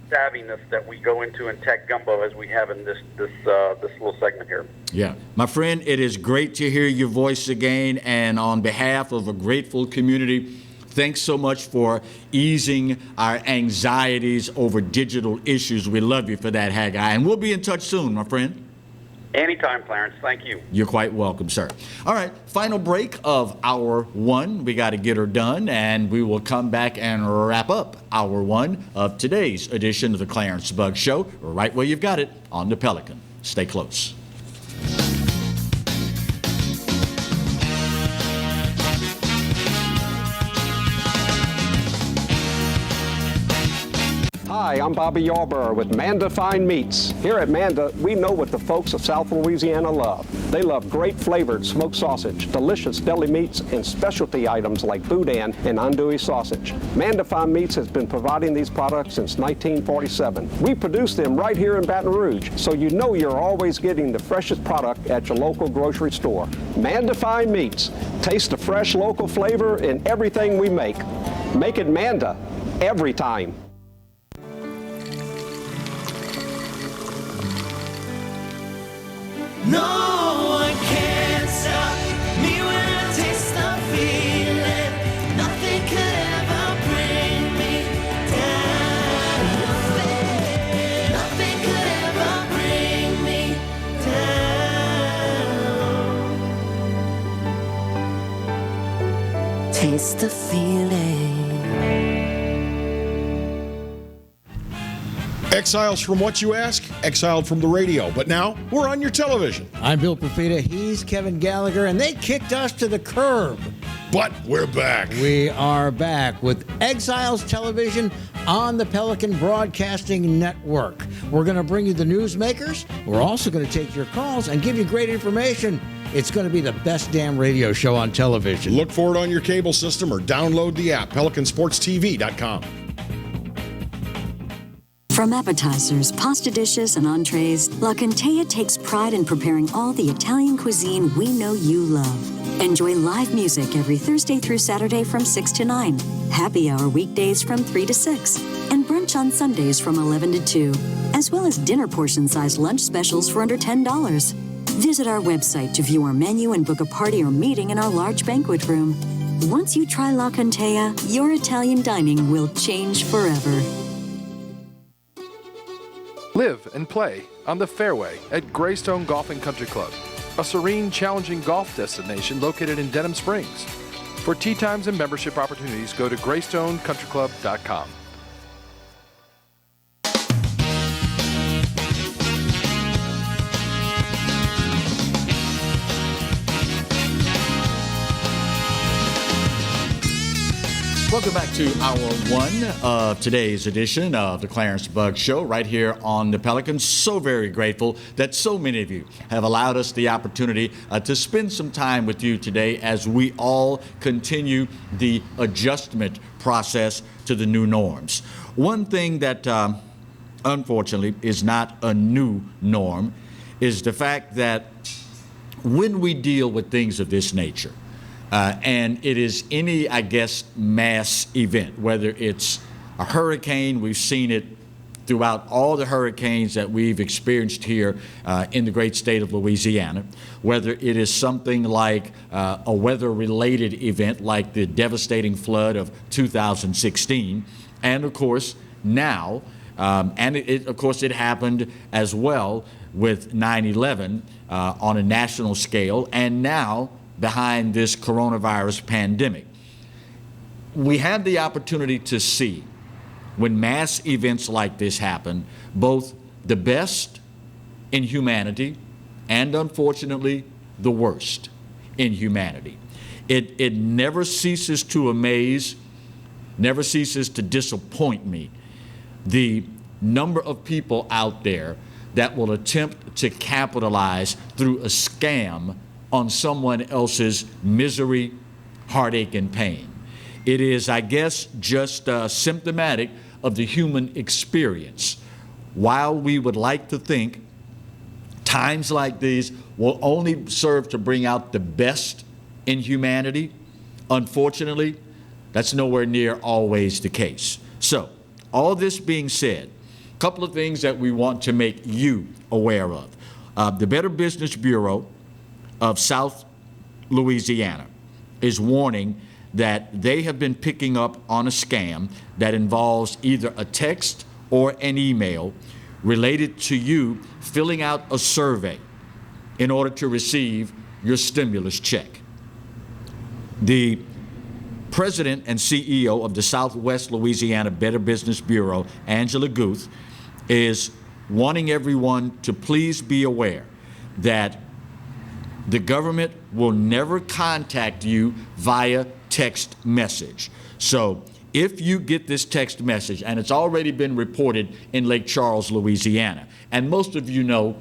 savviness that we go into in Tech Gumbo as we have in this little segment here. Yeah. My friend, it is great to hear your voice again. And on behalf of a grateful community, thanks so much for easing our anxieties over digital issues. We love you for that, Haggai. And we'll be in touch soon, my friend. Anytime, Clarence. Thank you. You're quite welcome, sir. All right, final break of hour one. We got to get her done, and we will come back and wrap up hour one of today's edition of the Clarence Bugg Show, right where you've got it on the Pelican. Stay close. Hi, I'm Bobby Yarborough with Manda Fine Meats. Here at Manda, we know what the folks of South Louisiana love. They love great flavored smoked sausage, delicious deli meats, and specialty items like boudin and andouille sausage. Manda Fine Meats has been providing these products since 1947. We produce them right here in Baton Rouge, so you know you're always getting the freshest product at your local grocery store. Manda Fine Meats. Taste the fresh local flavor in everything we make. Make it Manda every time. No one can stop me when I taste the feeling. Nothing could ever bring me down. Nothing could ever bring me down. Taste the feeling. Exiles from what you ask? Exiled from the radio. But now we're on your television. I'm Bill Profita. He's Kevin Gallagher, and they kicked us to the curb. But we're back. We are back with Exiles Television on the Pelican Broadcasting Network. We're going to bring you the newsmakers. We're also going to take your calls and give you great information. It's going to be the best damn radio show on television. Look for it on your cable system or download the app, PelicanSportsTV.com. From appetizers, pasta dishes, and entrees, La Contea takes pride in preparing all the Italian cuisine we know you love. Enjoy live music every Thursday through Saturday from 6 to 9, happy hour weekdays from 3 to 6, and brunch on Sundays from 11 to 2, as well as dinner portion-sized lunch specials for under $10. Visit our website to view our menu and book a party or meeting in our large banquet room. Once you try La Contea, your Italian dining will change forever. Live and play on the fairway at Greystone Golf and Country Club, a serene, challenging golf destination located in Denham Springs. For tee times and membership opportunities, go to GreystoneCountryClub.com. Welcome back to hour one of today's edition of the Clarence Bugg Show right here on the Pelican. So very grateful that so many of you have allowed us the opportunity to spend some time with you today as we all continue the adjustment process to the new norms. One thing that unfortunately is not a new norm is the fact that when we deal with things of this nature, and it is any, I guess, mass event, whether it's a hurricane, we've seen it throughout all the hurricanes that we've experienced here in the great state of Louisiana, whether it is something like a weather-related event like the devastating flood of 2016, and of course now, of course it happened as well with 9/11 on a national scale, and now behind this coronavirus pandemic. We have the opportunity to see when mass events like this happen, both the best in humanity and unfortunately the worst in humanity. It never ceases to amaze, never ceases to disappoint me, the number of people out there that will attempt to capitalize through a scam on someone else's misery, heartache, and pain. It is, I guess, just symptomatic of the human experience. While we would like to think times like these will only serve to bring out the best in humanity, unfortunately, that's nowhere near always the case. So, all this being said, a couple of things that we want to make you aware of. The Better Business Bureau of South Louisiana is warning that they have been picking up on a scam that involves either a text or an email related to you filling out a survey in order to receive your stimulus check. The president and CEO of the Southwest Louisiana Better Business Bureau, Angela Guth, is wanting everyone to please be aware that the government will never contact you via text message. So if you get this text message, and it's already been reported in Lake Charles, Louisiana, and most of you know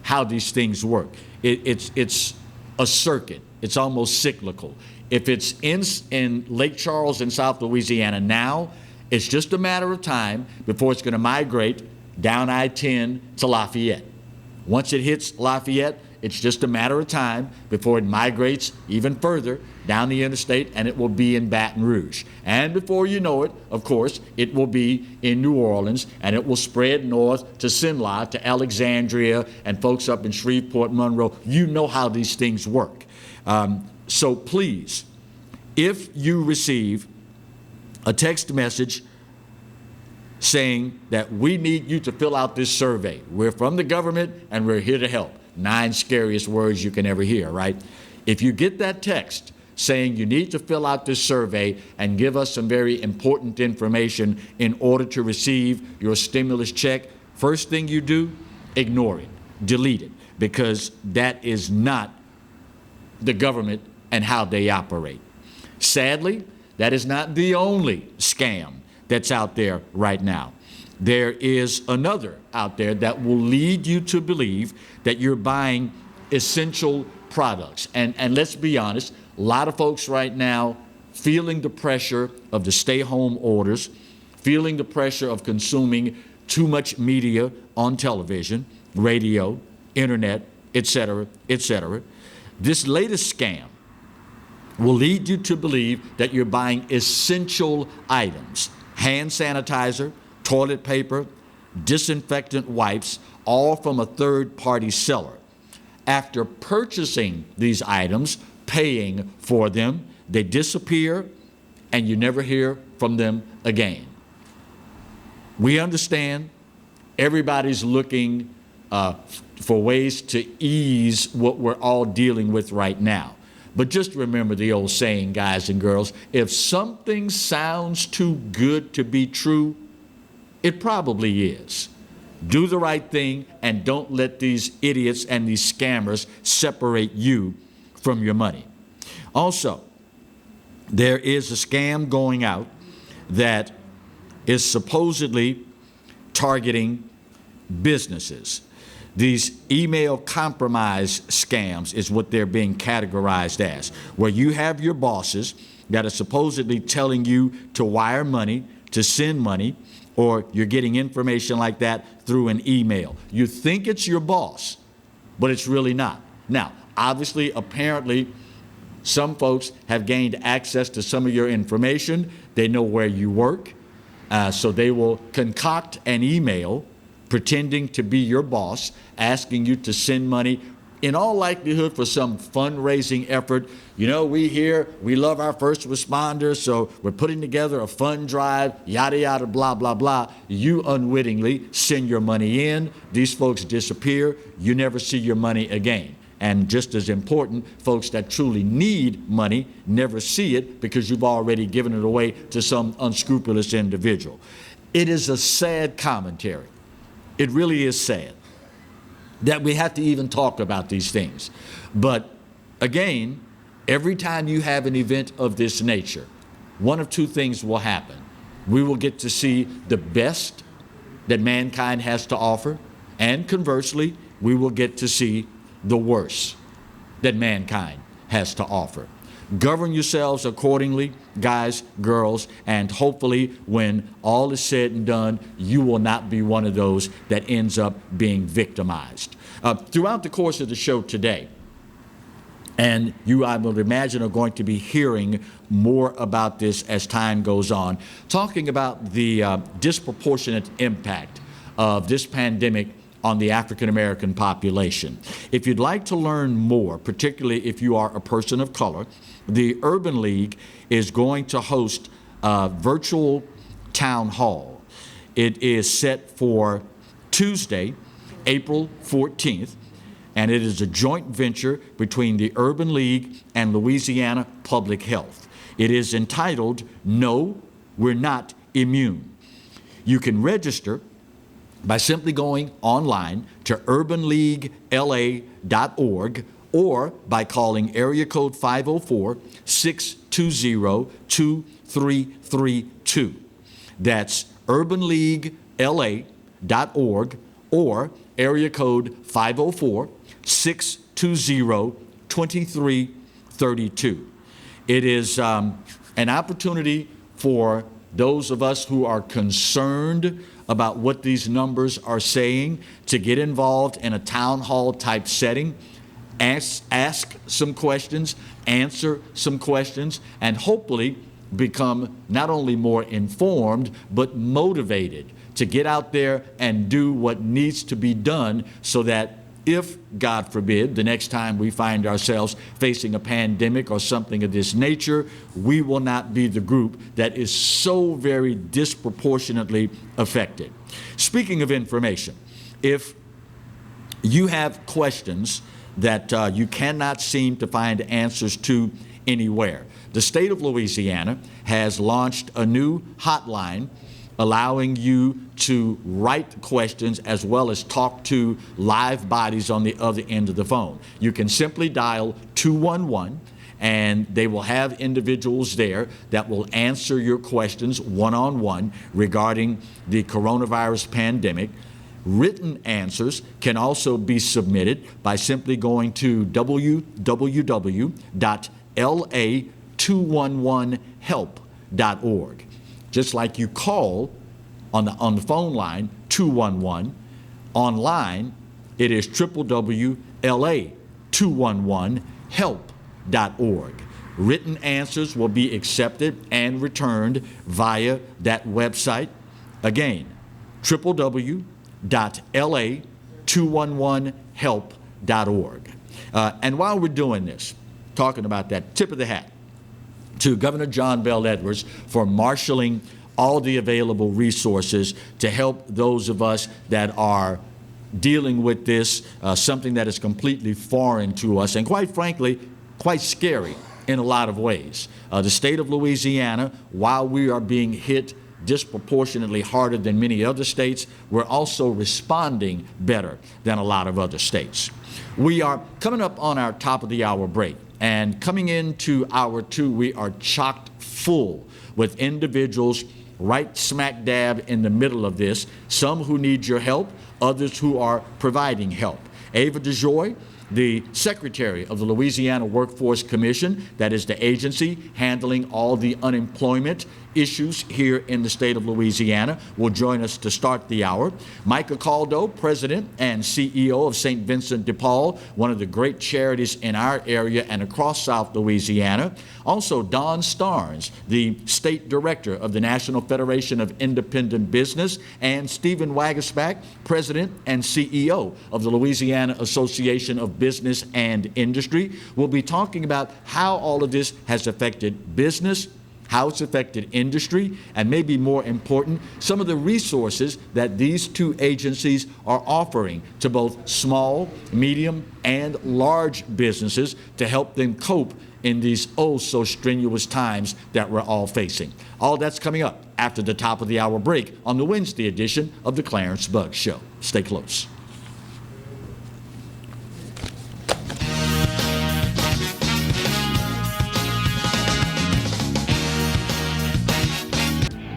how these things work. It's a circuit. It's almost cyclical. If it's in Lake Charles in South Louisiana now, it's just a matter of time before it's going to migrate down I-10 to Lafayette. Once it hits Lafayette, it's just a matter of time before it migrates even further down the interstate, and it will be in Baton Rouge. And before you know it, of course, it will be in New Orleans, and it will spread north to Cenla, to Alexandria, and folks up in Shreveport, Monroe. You know how these things work. So please, if you receive a text message saying that we need you to fill out this survey, we're from the government and we're here to help. 9 scariest words you can ever hear, right? If you get that text saying you need to fill out this survey and give us some very important information in order to receive your stimulus check, first thing you do, ignore it, delete it, because that is not the government and how they operate. Sadly, that is not the only scam that's out there right now. There is another out there that will lead you to believe that you're buying essential products. And let's be honest, a lot of folks right now feeling the pressure of the stay-home orders, feeling the pressure of consuming too much media on television, radio, internet, etc., etc. This latest scam will lead you to believe that you're buying essential items, hand sanitizer, toilet paper, disinfectant wipes, all from a third-party seller. After purchasing these items, paying for them, they disappear and you never hear from them again. We understand everybody's looking for ways to ease what we're all dealing with right now. But just remember the old saying, guys and girls, if something sounds too good to be true, it probably is. Do the right thing and don't let these idiots and these scammers separate you from your money. Also, there is a scam going out that is supposedly targeting businesses. These email compromise scams is what they're being categorized as, where you have your bosses that are supposedly telling you to wire money, to send money, or you're getting information like that through an email. You think it's your boss, but it's really not. Now, obviously, apparently, some folks have gained access to some of your information. They know where you work, so they will concoct an email pretending to be your boss, asking you to send money, in all likelihood for some fundraising effort. You know, we love our first responders, so we're putting together a fund drive, yada, yada, blah, blah, blah. You unwittingly send your money in. These folks disappear. You never see your money again. And just as important, folks that truly need money never see it because you've already given it away to some unscrupulous individual. It is a sad commentary. It really is sad that we have to even talk about these things. But again, every time you have an event of this nature, one of two things will happen. We will get to see the best that mankind has to offer, and conversely, we will get to see the worst that mankind has to offer. Govern yourselves accordingly guys, girls, and hopefully when all is said and done, you will not be one of those that ends up being victimized. Throughout the course of the show today, and you, I would imagine, are going to be hearing more about this as time goes on, talking about the disproportionate impact of this pandemic on the African American population. If you'd like to learn more, particularly if you are a person of color, the Urban League is going to host a virtual town hall. It is set for Tuesday, April 14th. And it is a joint venture between the Urban League and Louisiana Public Health. It is entitled, No, We're Not Immune. You can register by simply going online to urbanleaguela.org or by calling area code 504-620-2332. That's urbanleaguela.org or area code 504-620-2332. It is an opportunity for those of us who are concerned about what these numbers are saying to get involved in a town hall type setting, ask some questions, answer some questions, and hopefully become not only more informed, but motivated to get out there and do what needs to be done so that if, God forbid, the next time we find ourselves facing a pandemic or something of this nature, we will not be the group that is so very disproportionately affected. Speaking of information, if you have questions that you cannot seem to find answers to anywhere, the state of Louisiana has launched a new hotline allowing you to write questions as well as talk to live bodies on the other end of the phone. You can simply dial 211 and they will have individuals there that will answer your questions one-on-one regarding the coronavirus pandemic. Written answers can also be submitted by simply going to www.la211help.org. Just like you call on the phone line 211, online it is www.la211help.org. Written answers will be accepted and returned via that website. Again, www.la211help.org. And while we're doing this, talking about that, tip of the hat to Governor John Bel Edwards for marshaling all the available resources to help those of us that are dealing with this, something that is completely foreign to us and quite frankly, quite scary in a lot of ways. The state of Louisiana, while we are being hit disproportionately harder than many other states, we're also responding better than a lot of other states. We are coming up on our top of the hour break. And coming into hour two, we are chocked full with individuals right smack dab in the middle of this, some who need your help, others who are providing help. Ava DeJoy, the Secretary of the Louisiana Workforce Commission, that is the agency handling all the unemployment issues here in the state of Louisiana, will join us to start the hour. Micah Caldo, President and CEO of St. Vincent de Paul, one of the great charities in our area and across South Louisiana. Also, Don Starnes, the State Director of the National Federation of Independent Business, and Stephen Waguespack, President and CEO of the Louisiana Association of Business and Industry. We'll be talking about how all of this has affected business, how it's affected industry, and maybe more important, some of the resources that these two agencies are offering to both small, medium, and large businesses to help them cope in these oh so strenuous times that we're all facing. All that's coming up after the top of the hour break on the Wednesday edition of the Clarence Buggs Show. Stay close.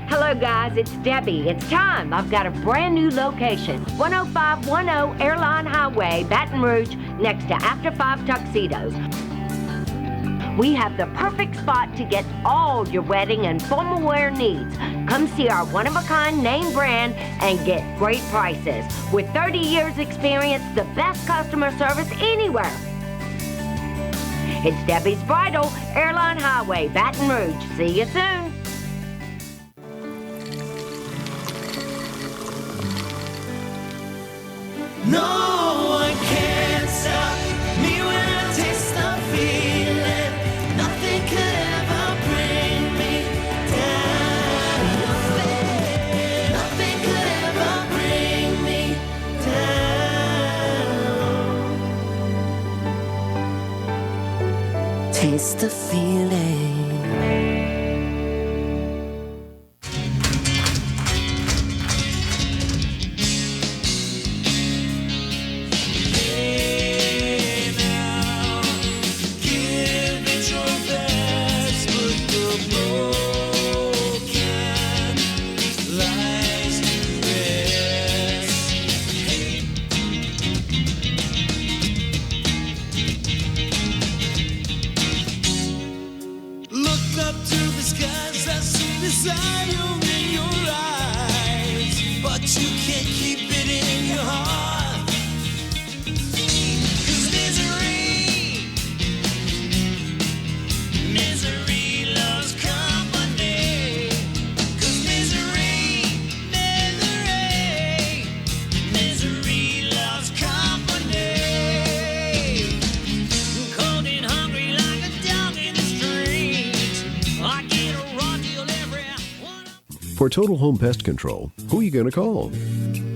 Hello guys, it's Debbie. It's time. I've got a brand new location. 10510 Airline Highway, Baton Rouge, next to After 5 Tuxedos. We have the perfect spot to get all your wedding and formal wear needs. Come see our one-of-a-kind name brand and get great prices. With 30 years experience, the best customer service anywhere. It's Debbie's Bridal, Airline Highway, Baton Rouge. See you soon. No one can stop me when I taste the feeling. Nothing could ever bring me down. Nothing could ever bring me down. Taste the feeling. For Total Home Pest Control, who are you going to call?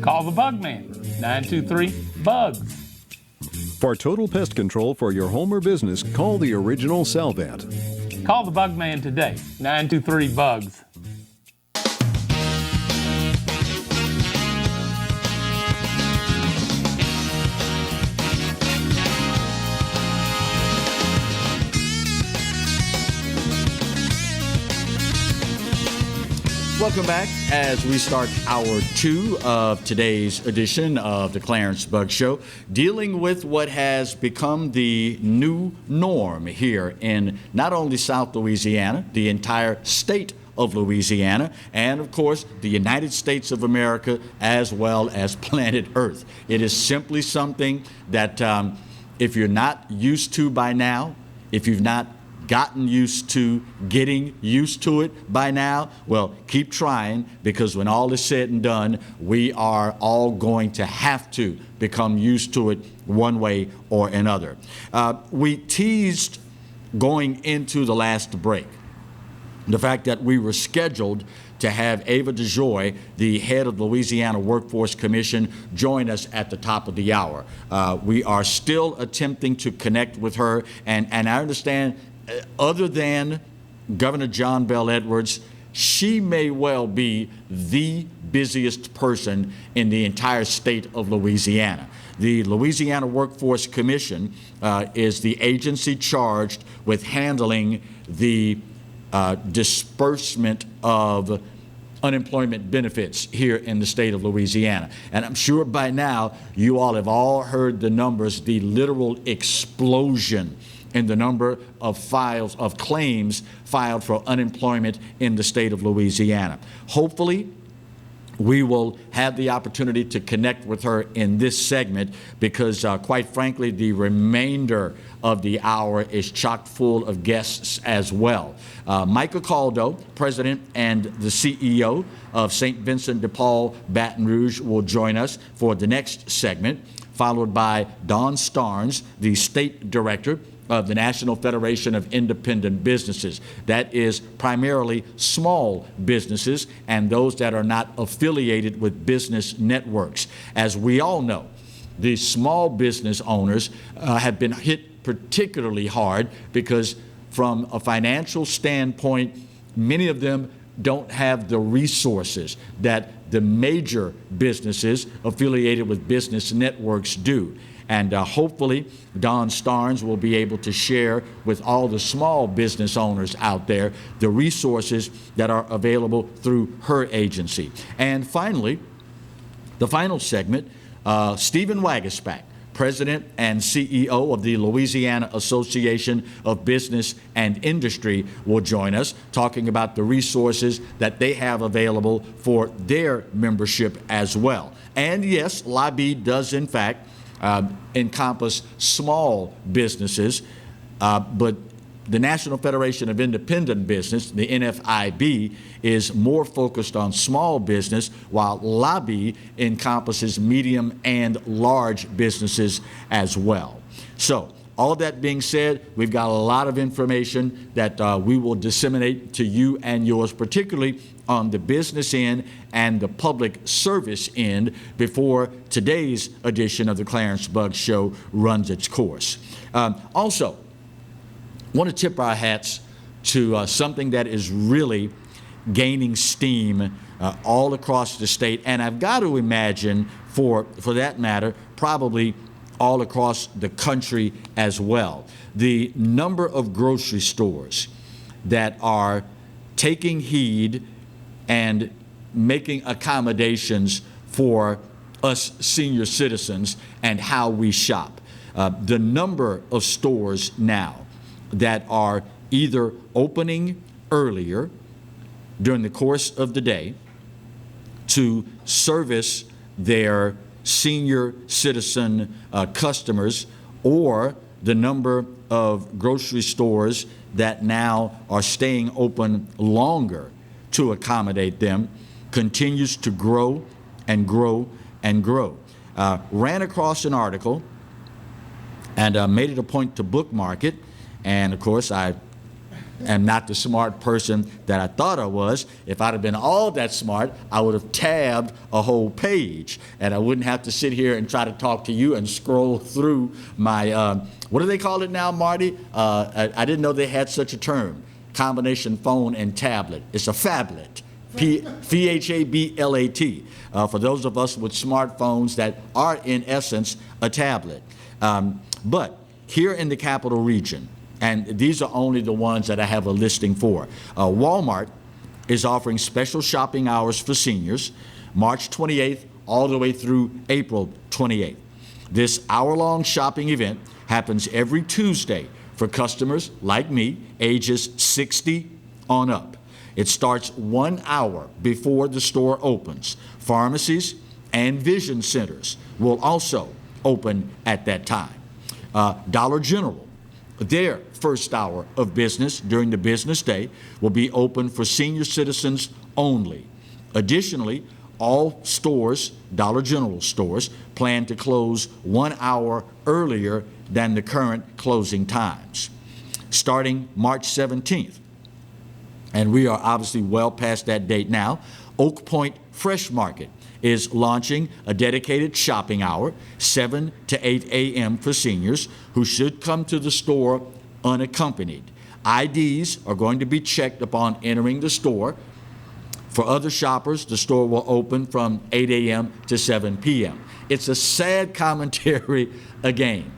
Call the Bugman, 923-BUGS. For total pest control for your home or business, call the original Salvant. Call the Bugman today, 923-BUGS. Welcome back as we start hour 2 of today's edition of the Clarence Bug Show, dealing with what has become the new norm here in not only South Louisiana, the entire state of Louisiana, and of course the United States of America, as well as planet Earth. It is simply something that if you're not used to by now, if you've not gotten used to getting used to it by now, well, keep trying, because when all is said and done, we are all going to have to become used to it one way or another. We teased going into the last break the fact that we were scheduled to have Ava DeJoy, the head of the Louisiana Workforce Commission, join us at the top of the hour. We are still attempting to connect with her, and I understand other than Governor John Bell Edwards, she may well be the busiest person in the entire state of Louisiana. The Louisiana Workforce Commission is the agency charged with handling the disbursement of unemployment benefits here in the state of Louisiana. And I'm sure by now you all have all heard the numbers, the literal explosion in the number of claims filed for unemployment in the state of Louisiana. Hopefully, we will have the opportunity to connect with her in this segment, because quite frankly, the remainder of the hour is chock full of guests as well. Michael Caldo, President and the CEO of St. Vincent de Paul Baton Rouge, will join us for the next segment, followed by Don Starnes, the State Director of the National Federation of Independent Businesses. That is primarily small businesses and those that are not affiliated with business networks. As we all know, the small business owners have been hit particularly hard because from a financial standpoint, many of them don't have the resources that the major businesses affiliated with business networks do. And hopefully, Don Starnes will be able to share with all the small business owners out there the resources that are available through her agency. And finally, the final segment, Stephen Waguespack, President and CEO of the Louisiana Association of Business and Industry, will join us, talking about the resources that they have available for their membership as well. And yes, LABI does in fact encompass small businesses, but the National Federation of Independent Business, the NFIB, is more focused on small business, while LABI encompasses medium and large businesses as well. So, all that being said, we've got a lot of information that we will disseminate to you and yours, particularly on the business end and the public service end, before today's edition of the Clarence Buggs Show runs its course. Also, want to tip our hats to something that is really gaining steam all across the state, and I've got to imagine, for that matter, probably all across the country as well. The number of grocery stores that are taking heed and making accommodations for us senior citizens and how we shop. The number of stores now that are either opening earlier during the course of the day to service their senior citizen customers, or the number of grocery stores that now are staying open longer to accommodate them, continues to grow and grow and grow. Ran across an article and made it a point to bookmark it. And of course, I am not the smart person that I thought I was. If I'd have been all that smart, I would have tabbed a whole page, and I wouldn't have to sit here and try to talk to you and scroll through my, what do they call it now, Marty? I didn't know they had such a term, combination phone and tablet. It's a phablet, Phablat, for those of us with smartphones that are in essence a tablet. But here in the capital region, and these are only the ones that I have a listing for, Walmart is offering special shopping hours for seniors, March 28th all the way through April 28th. This hour-long shopping event happens every Tuesday for customers like me, ages 60 on up. It starts 1 hour before the store opens. Pharmacies and vision centers will also open at that time. Dollar General, their first hour of business during the business day, will be open for senior citizens only. Additionally, all stores, Dollar General stores, plan to close 1 hour earlier than the current closing times. Starting March 17th, and we are obviously well past that date now, Oak Point Fresh Market is launching a dedicated shopping hour, 7 to 8 a.m. for seniors who should come to the store unaccompanied. IDs are going to be checked upon entering the store. For other shoppers, the store will open from 8 a.m. to 7 p.m. It's a sad commentary again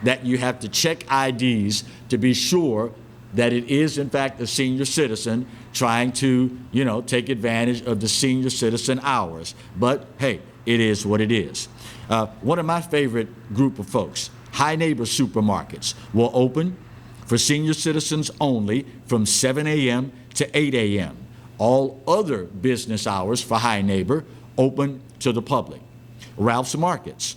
that you have to check IDs to be sure that it is in fact a senior citizen trying to, take advantage of the senior citizen hours. But hey, it is what it is. One of my favorite group of folks, High Neighbor Supermarkets, will open for senior citizens only from 7 a.m. to 8 a.m. All other business hours for High Neighbor open to the public. Ralph's Markets,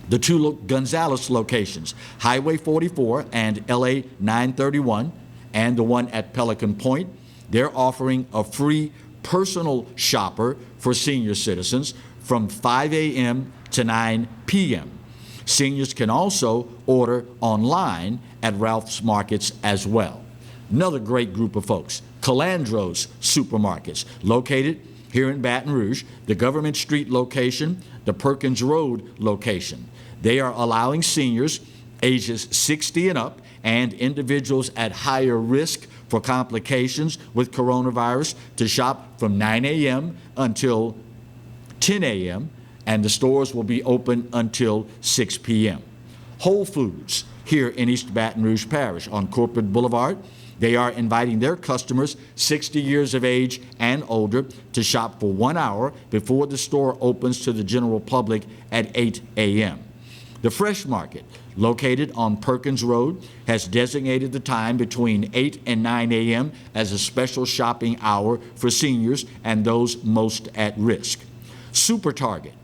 the two Gonzales locations, Highway 44 and LA 931, and the one at Pelican Point, they're offering a free personal shopper for senior citizens from 5 a.m. to 9 p.m. Seniors can also order online at Ralph's Markets as well. Another great group of folks, Calandro's Supermarkets, located here in Baton Rouge, the Government Street location, the Perkins Road location. They are allowing seniors ages 60 and up and individuals at higher risk for complications with coronavirus to shop from 9 a.m. until 10 a.m., and the stores will be open until 6 p.m. Whole Foods here in East Baton Rouge Parish on Corporate Boulevard, they are inviting their customers 60 years of age and older to shop for 1 hour before the store opens to the general public at 8 a.m. The Fresh Market, located on Perkins Road, has designated the time between 8 and 9 a.m. as a special shopping hour for seniors and those most at risk. Super Target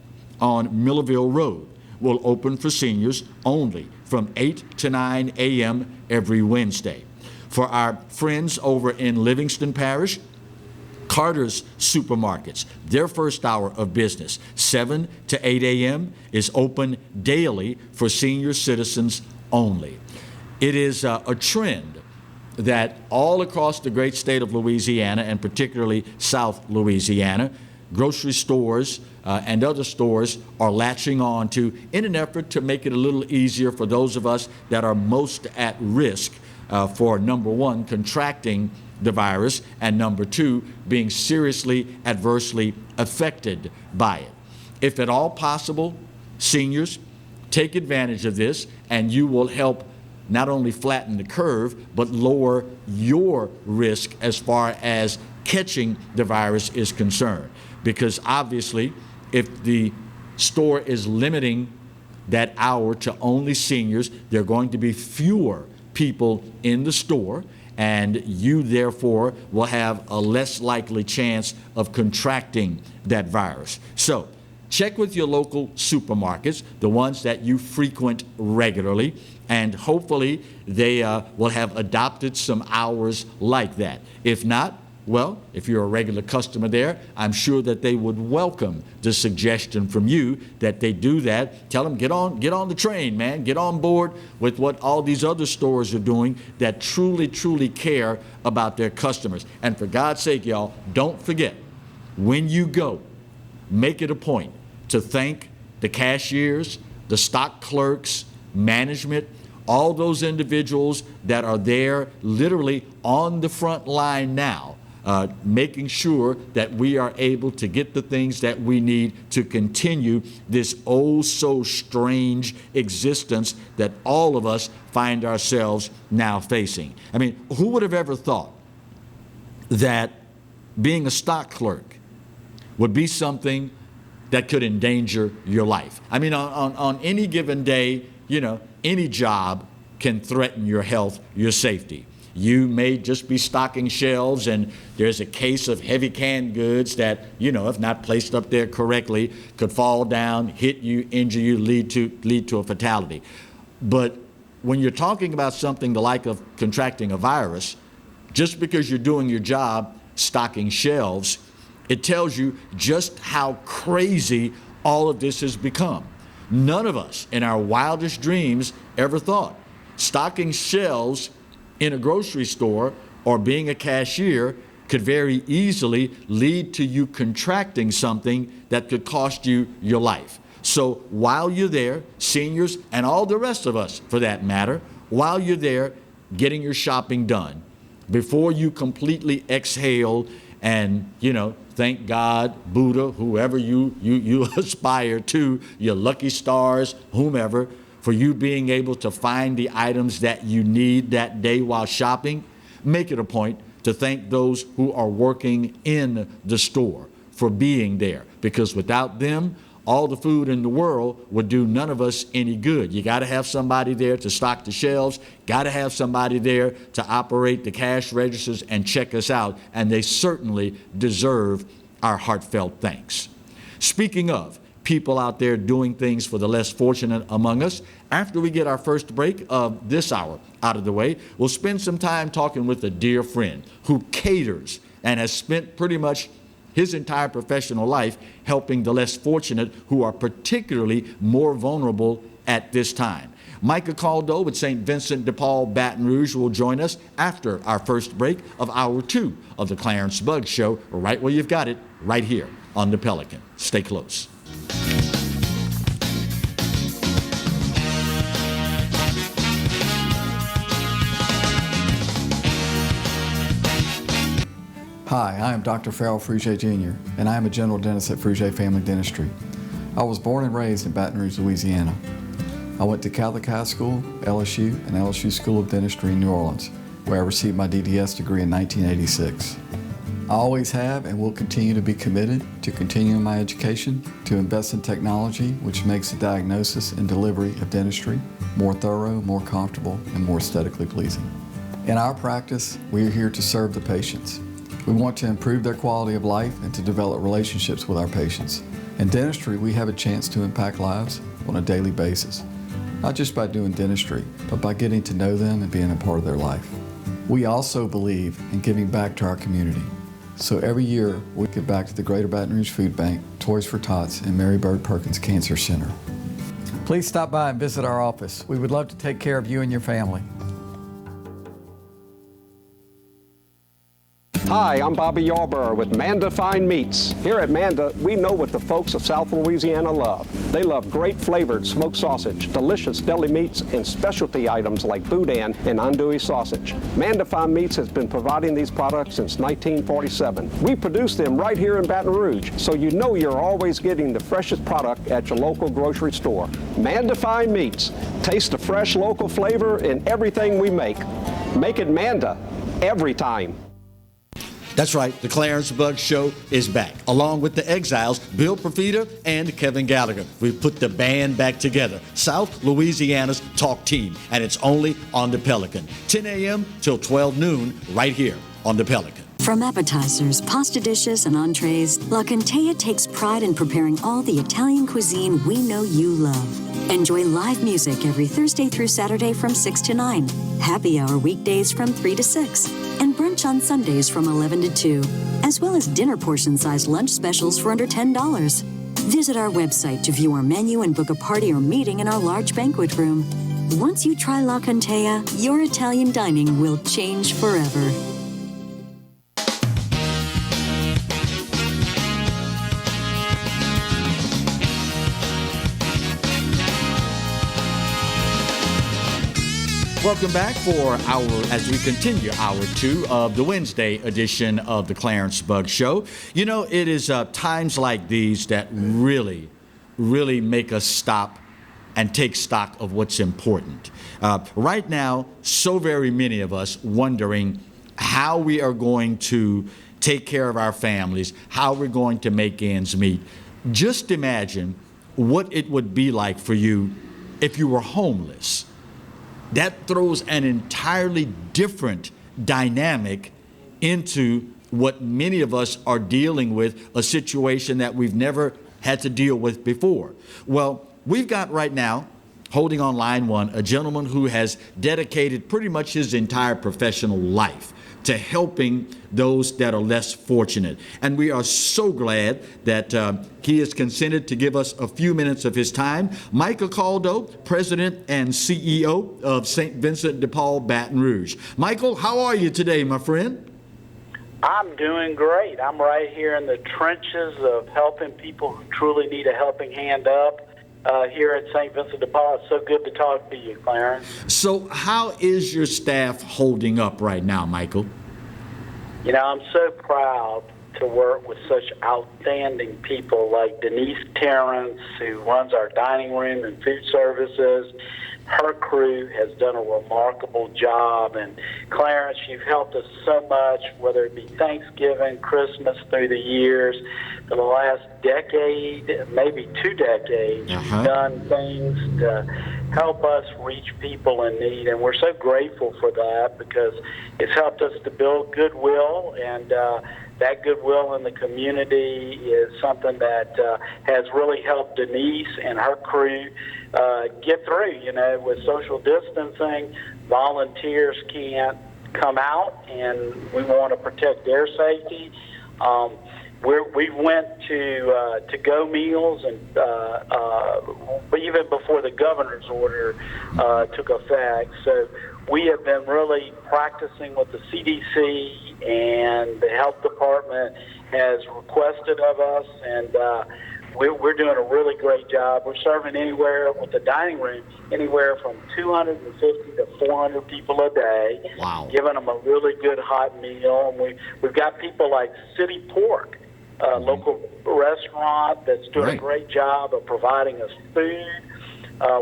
on Millerville Road will open for seniors only from 8 to 9 a.m. every Wednesday. For our friends over in Livingston Parish, Carter's Supermarkets, their first hour of business, 7 to 8 a.m., is open daily for senior citizens only. It is a trend that all across the great state of Louisiana, and particularly South Louisiana, grocery stores and other stores are latching on to in an effort to make it a little easier for those of us that are most at risk for, number one, contracting the virus, and number two, being seriously adversely affected by it. If at all possible, seniors, take advantage of this, and you will help not only flatten the curve, but lower your risk as far as catching the virus is concerned. Because obviously, if the store is limiting that hour to only seniors, there are going to be fewer people in the store, and you therefore will have a less likely chance of contracting that virus. So check with your local supermarkets, the ones that you frequent regularly, and hopefully they will have adopted some hours like that. If not, well, if you're a regular customer there, I'm sure that they would welcome the suggestion from you that they do that. Tell them, get on the train, man. Get on board with what all these other stores are doing that truly care about their customers. And for God's sake, y'all, don't forget, when you go, make it a point to thank the cashiers, the stock clerks, management, all those individuals that are there literally on the front line now, making sure that we are able to get the things that we need to continue this oh so strange existence that all of us find ourselves now facing. I mean, who would have ever thought that being a stock clerk would be something that could endanger your life? I mean, on any given day, you know, any job can threaten your health, your safety. You may just be stocking shelves and there's a case of heavy canned goods that, you know, if not placed up there correctly, could fall down, hit you, injure you, lead to a fatality. But when you're talking about something the like of contracting a virus, just because you're doing your job stocking shelves, it tells you just how crazy all of this has become. None of us in our wildest dreams ever thought stocking shelves in a grocery store or being a cashier could very easily lead to you contracting something that could cost you your life. So while you're there, seniors and all the rest of us for that matter, while you're there getting your shopping done, before you completely exhale and, you know, thank God, Buddha, whoever you aspire to, your lucky stars, whomever, for you being able to find the items that you need that day while shopping, make it a point to thank those who are working in the store for being there. Because without them, all the food in the world would do none of us any good. You got to have somebody there to stock the shelves, got to have somebody there to operate the cash registers and check us out, and they certainly deserve our heartfelt thanks. Speaking of people out there doing things for the less fortunate among us, after we get our first break of this hour out of the way, we'll spend some time talking with a dear friend who caters and has spent pretty much his entire professional life helping the less fortunate who are particularly more vulnerable at this time. Micah Caldo with St. Vincent de Paul Baton Rouge will join us after our first break of hour 2 of the Clarence Buggs Show, right where you've got it, right here on the Pelican. Stay close. Hi, I am Dr. Farrell Frugier Jr., and I am a general dentist at Frugier Family Dentistry. I was born and raised in Baton Rouge, Louisiana. I went to Catholic High School, LSU, and LSU School of Dentistry in New Orleans, where I received my DDS degree in 1986. I always have and will continue to be committed to continuing my education, to invest in technology which makes the diagnosis and delivery of dentistry more thorough, more comfortable, and more aesthetically pleasing. In our practice, we are here to serve the patients. We want to improve their quality of life and to develop relationships with our patients. In dentistry, we have a chance to impact lives on a daily basis, not just by doing dentistry, but by getting to know them and being a part of their life. We also believe in giving back to our community. So every year, we give back to the Greater Baton Rouge Food Bank, Toys for Tots, and Mary Bird Perkins Cancer Center. Please stop by and visit our office. We would love to take care of you and your family. Hi, I'm Bobby Yarborough with Manda Fine Meats. Here at Manda, we know what the folks of South Louisiana love. They love great flavored smoked sausage, delicious deli meats, and specialty items like boudin and andouille sausage. Manda Fine Meats has been providing these products since 1947. We produce them right here in Baton Rouge, so you know you're always getting the freshest product at your local grocery store. Manda Fine Meats. Taste the fresh local flavor in everything we make. Make it Manda every time. That's right, the Clarence Bug Show is back, along with the Exiles, Bill Profita and Kevin Gallagher. We've put the band back together, South Louisiana's talk team, and it's only on the Pelican. 10 a.m. till 12 noon, right here on the Pelican. From appetizers, pasta dishes, and entrees, La Cantea takes pride in preparing all the Italian cuisine we know you love. Enjoy live music every Thursday through Saturday from 6 to 9, happy hour weekdays from 3 to 6, and brunch on Sundays from 11 to 2, as well as dinner portion-sized lunch specials for under $10. Visit our website to view our menu and book a party or meeting in our large banquet room. Once you try La Cantea, your Italian dining will change forever. Welcome back as we continue hour 2 of the Wednesday edition of the Clarence Bug Show. You know, it is times like these that really make us stop and take stock of what's important. Right now, so very many of us wondering how we are going to take care of our families, how we're going to make ends meet. Just imagine what it would be like for you if you were homeless. That throws an entirely different dynamic into what many of us are dealing with, a situation that we've never had to deal with before. Well, we've got right now, holding on line one, a gentleman who has dedicated pretty much his entire professional life to helping those that are less fortunate. And we are so glad that he has consented to give us a few minutes of his time. Michael Caldo, President and CEO of St. Vincent de Paul Baton Rouge. Michael, how are you today, my friend? I'm doing great. I'm right here in the trenches of helping people who truly need a helping hand up. Here at St. Vincent de Paul. It's so good to talk to you, Clarence. So how is your staff holding up right now, Michael? You know, I'm so proud to work with such outstanding people like Denise Terrence, who runs our dining room and food services. Her crew has done a remarkable job. And Clarence, you've helped us so much, whether it be Thanksgiving, Christmas, through the years. For the last decade, maybe 2 decades, you've done things to help us reach people in need. And we're so grateful for that because it's helped us to build goodwill, and that goodwill in the community is something that has really helped Denise and her crew get through. You know, with social distancing, volunteers can't come out, and we want to protect their safety. We went to go meals, and even before the governor's order took effect. So we have been really practicing what the CDC and the health department has requested of us, and we're doing a really great job. We're serving anywhere with the dining room, anywhere from 250 to 400 people a day. Wow. Giving them a really good hot meal. And we've got people like City Pork, a local restaurant that's doing a great job of providing us food.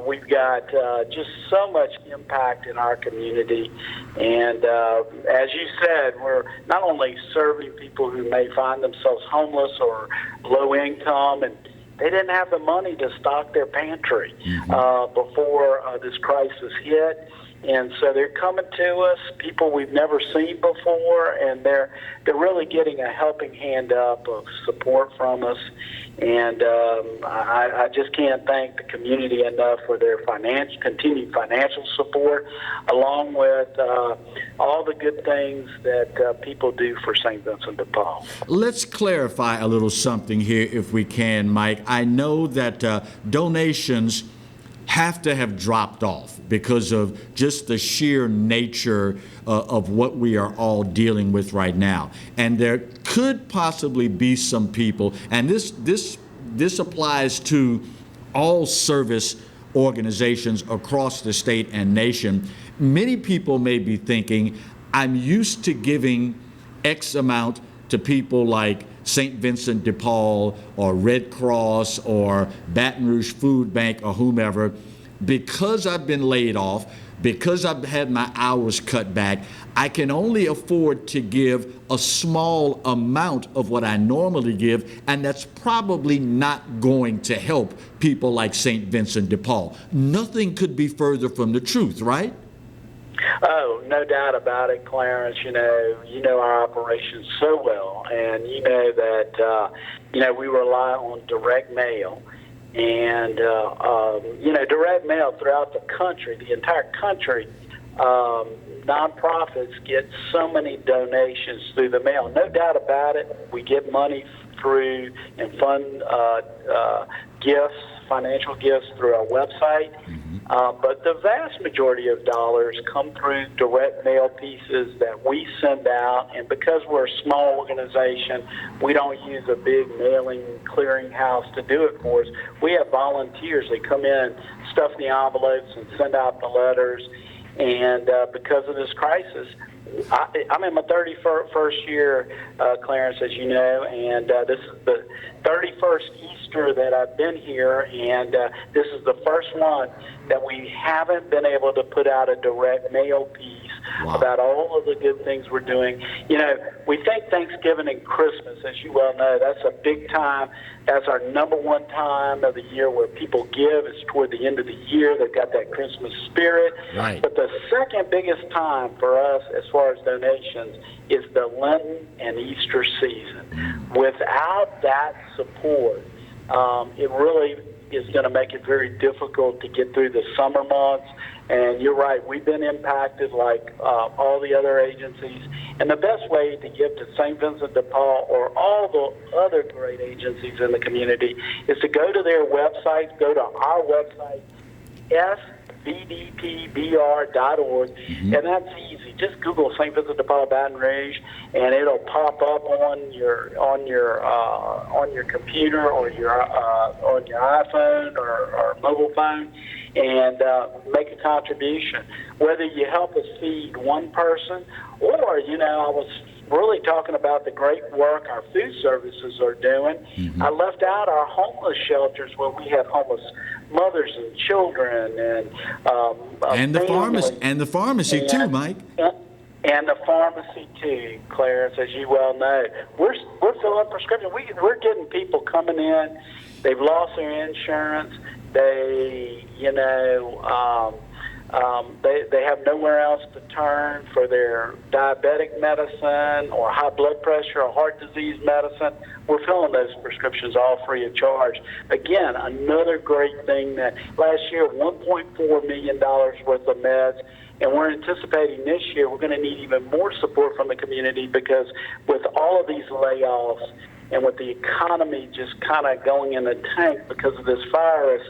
We've got just so much impact in our community. And as you said, we're not only serving people who may find themselves homeless or low income, and they didn't have the money to stock their pantry before this crisis hit. And so they're coming to us, people we've never seen before, and they're really getting a helping hand up of support from us. And I just can't thank the community enough for their continued financial support, along with all the good things that people do for St. Vincent de Paul. Let's clarify a little something here, if we can, Mike. I know that donations have to have dropped off because of just the sheer nature of what we are all dealing with right now. And there could possibly be some people, and this applies to all service organizations across the state and nation. Many people may be thinking, I'm used to giving X amount to people like St. Vincent de Paul or Red Cross or Baton Rouge Food Bank or whomever. Because I've been laid off, because I've had my hours cut back, I can only afford to give a small amount of what I normally give, and that's probably not going to help people like St. Vincent de Paul. Nothing could be further from the truth, right? Oh, no doubt about it, Clarence. You know our operations so well, and you know that we rely on direct mail, and direct mail throughout the country, the entire country. Nonprofits get so many donations through the mail. No doubt about it. We get money through and fund gifts, financial gifts through our website. But the vast majority of dollars come through direct mail pieces that we send out. And because we're a small organization, we don't use a big mailing clearinghouse to do it for us. We have volunteers. They come in, stuff the envelopes, and send out the letters. And because of this crisis, I'm in my 31st year, Clarence, as you know, and this is the 31st Easter that I've been here, and this is the first one that we haven't been able to put out a direct mail piece about all of the good things we're doing. You know, we think Thanksgiving and Christmas, as you well know, that's a big time. That's our number one time of the year where people give. It's toward the end of the year. They've got that Christmas spirit. Right. But the second biggest time for us as far as donations is the Lenten and Easter season. Without that support, it really is going to make it very difficult to get through the summer months. And you're right, we've been impacted like all the other agencies. And the best way to give to St. Vincent de Paul or all the other great agencies in the community is to go to their website, go to our website, svdpbr.org, and that's easy. Just Google St. Vincent de Paul Baton Rouge, and it'll pop up on your computer or on your iPhone or mobile phone, and make a contribution. Whether you help us feed one person, or I was really talking about the great work our food services are doing. I left out our homeless shelters where we have homeless mothers and children and the pharmacy too, Mike. And the pharmacy too, Clarence, as you well know. We're filling prescriptions. We're getting people coming in. They've lost their insurance. They have nowhere else to turn for their diabetic medicine or high blood pressure or heart disease medicine. We're filling those prescriptions all free of charge. Again, another great thing that last year, $1.4 million worth of meds, and we're anticipating this year we're going to need even more support from the community because with all of these layoffs and with the economy just kind of going in the tank because of this virus,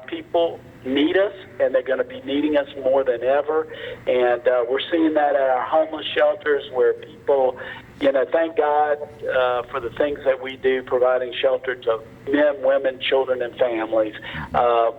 people need us, and they're going to be needing us more than ever. And we're seeing that at our homeless shelters where people, thank God for the things that we do, providing shelter to men, women, children, and families,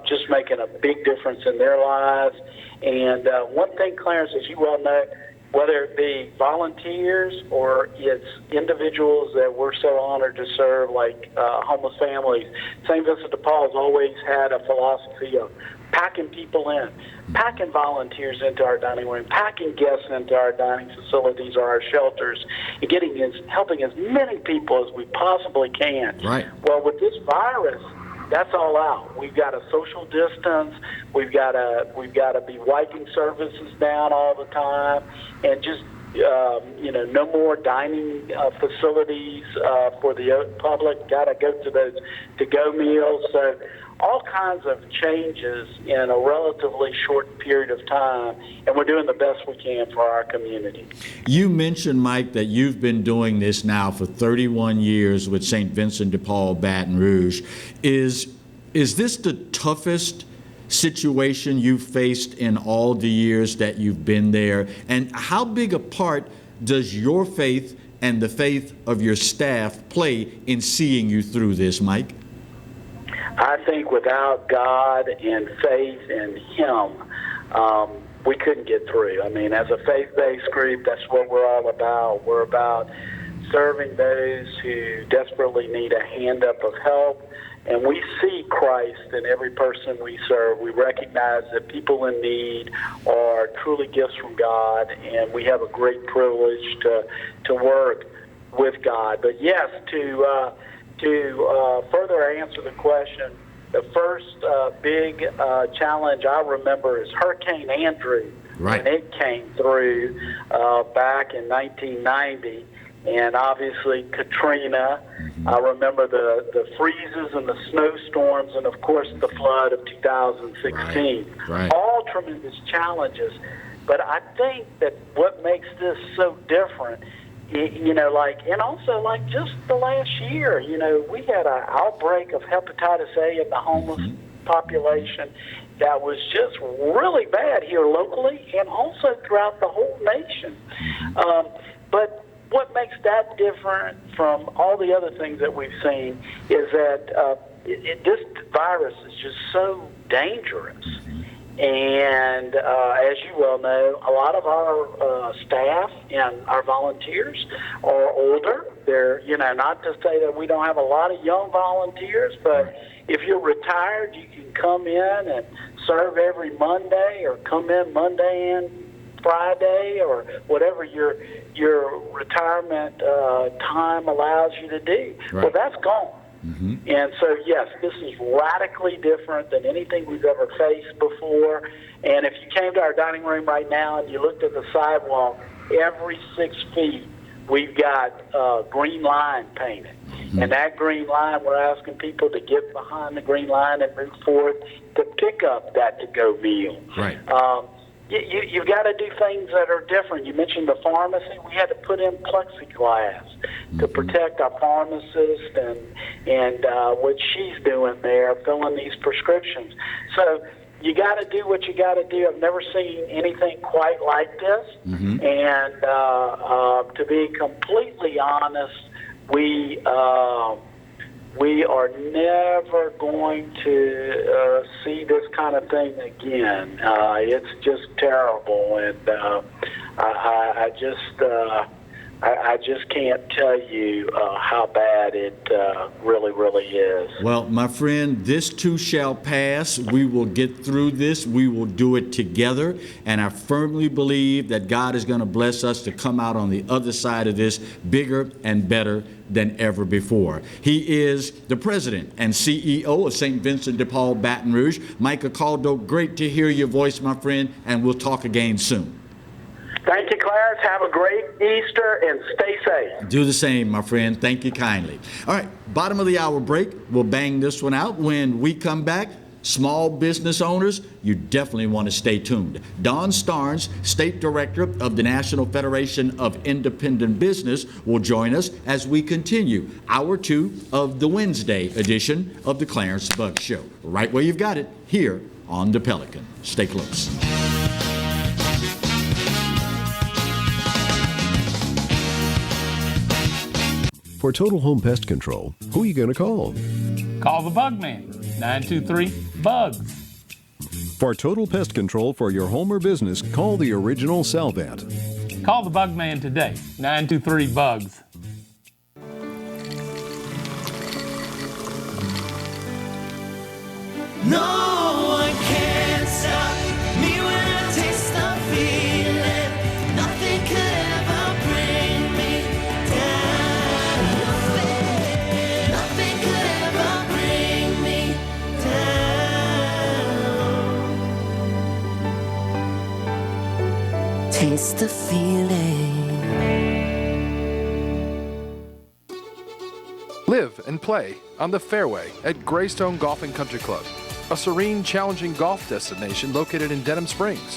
just making a big difference in their lives. And one thing, Clarence, as you well know, whether it be volunteers or it's individuals that we're so honored to serve, like homeless families. St. Vincent de Paul has always had a philosophy of packing people in, packing volunteers into our dining room, packing guests into our dining facilities or our shelters, and helping as many people as we possibly can. Right. Well, with this virus, that's all out. We've got to social distance. We've got to be wiping services down all the time, and just no more dining facilities for the public. Got to go to those to-go meals. So all kinds of changes in a relatively short period of time, and we're doing the best we can for our community. You mentioned, Mike, that you've been doing this now for 31 years with St. Vincent de Paul, Baton Rouge. Is this the toughest situation you've faced in all the years that you've been there? And how big a part does your faith and the faith of your staff play in seeing you through this, Mike? I think without God and faith in Him, we couldn't get through. I mean, as a faith-based group, that's what we're all about. We're about serving those who desperately need a hand up of help, and we see Christ in every person we serve. We recognize that people in need are truly gifts from God, and we have a great privilege to work with God. But yes, to further answer the question, the first big challenge I remember is Hurricane Andrew, right, when it came through back in 1990, and obviously Katrina. I remember the freezes and the snowstorms, and of course the flood of 2016. Right. All tremendous challenges. But I think that what makes this so different, and also just the last year, we had an outbreak of hepatitis A in the homeless population that was just really bad here locally and also throughout the whole nation. But what makes that different from all the other things that we've seen is that this virus is just so dangerous. And as you well know, a lot of our staff and our volunteers are older. They're, not to say that we don't have a lot of young volunteers, but if you're retired, you can come in and serve every Monday, or come in Monday and Friday, or whatever your retirement time allows you to do. Right. Well, that's gone. And so, yes, this is radically different than anything we've ever faced before. And if you came to our dining room right now and you looked at the sidewalk, every 6 feet we've got green line painted. And that green line, we're asking people to get behind the green line and move forward to pick up that to-go meal. Right. You've got to do things that are different. You mentioned the pharmacy. We had to put in plexiglass to protect our pharmacist and what she's doing there, filling these prescriptions. So you got to do what you got to do. I've never seen anything quite like this. And to be completely honest, we are never going to see this kind of thing again. It's just terrible, and I just can't tell you how bad it really, really is. Well, my friend, this too shall pass. We will get through this. We will do it together. And I firmly believe that God is going to bless us to come out on the other side of this bigger and better than ever before. He is the president and CEO of St. Vincent de Paul, Baton Rouge. Mike Acaldo, great to hear your voice, my friend, and we'll talk again soon. Thank you, Clarence. Have a great Easter and stay safe. Do the same, my friend. Thank you kindly. All right, bottom of the hour break. We'll bang this one out. When we come back, small business owners, you definitely want to stay tuned. Don Starnes, State Director of the National Federation of Independent Business, will join us as we continue Hour 2 of the Wednesday edition of the Clarence Bugg Show. Right where you've got it, here on the Pelican. Stay close. For total home pest control, who are you going to call? Call the Bug Man, 923-BUGS. For total pest control for your home or business, call the original Salvat. Call the Bug Man today, 923-BUGS. No one can stop me when I taste the feeling. Nothing could ever bring me down. Nothing could ever bring me down. Taste the feeling. Live and play on the fairway at Greystone Golf and Country Club, a serene, challenging golf destination located in Denham Springs.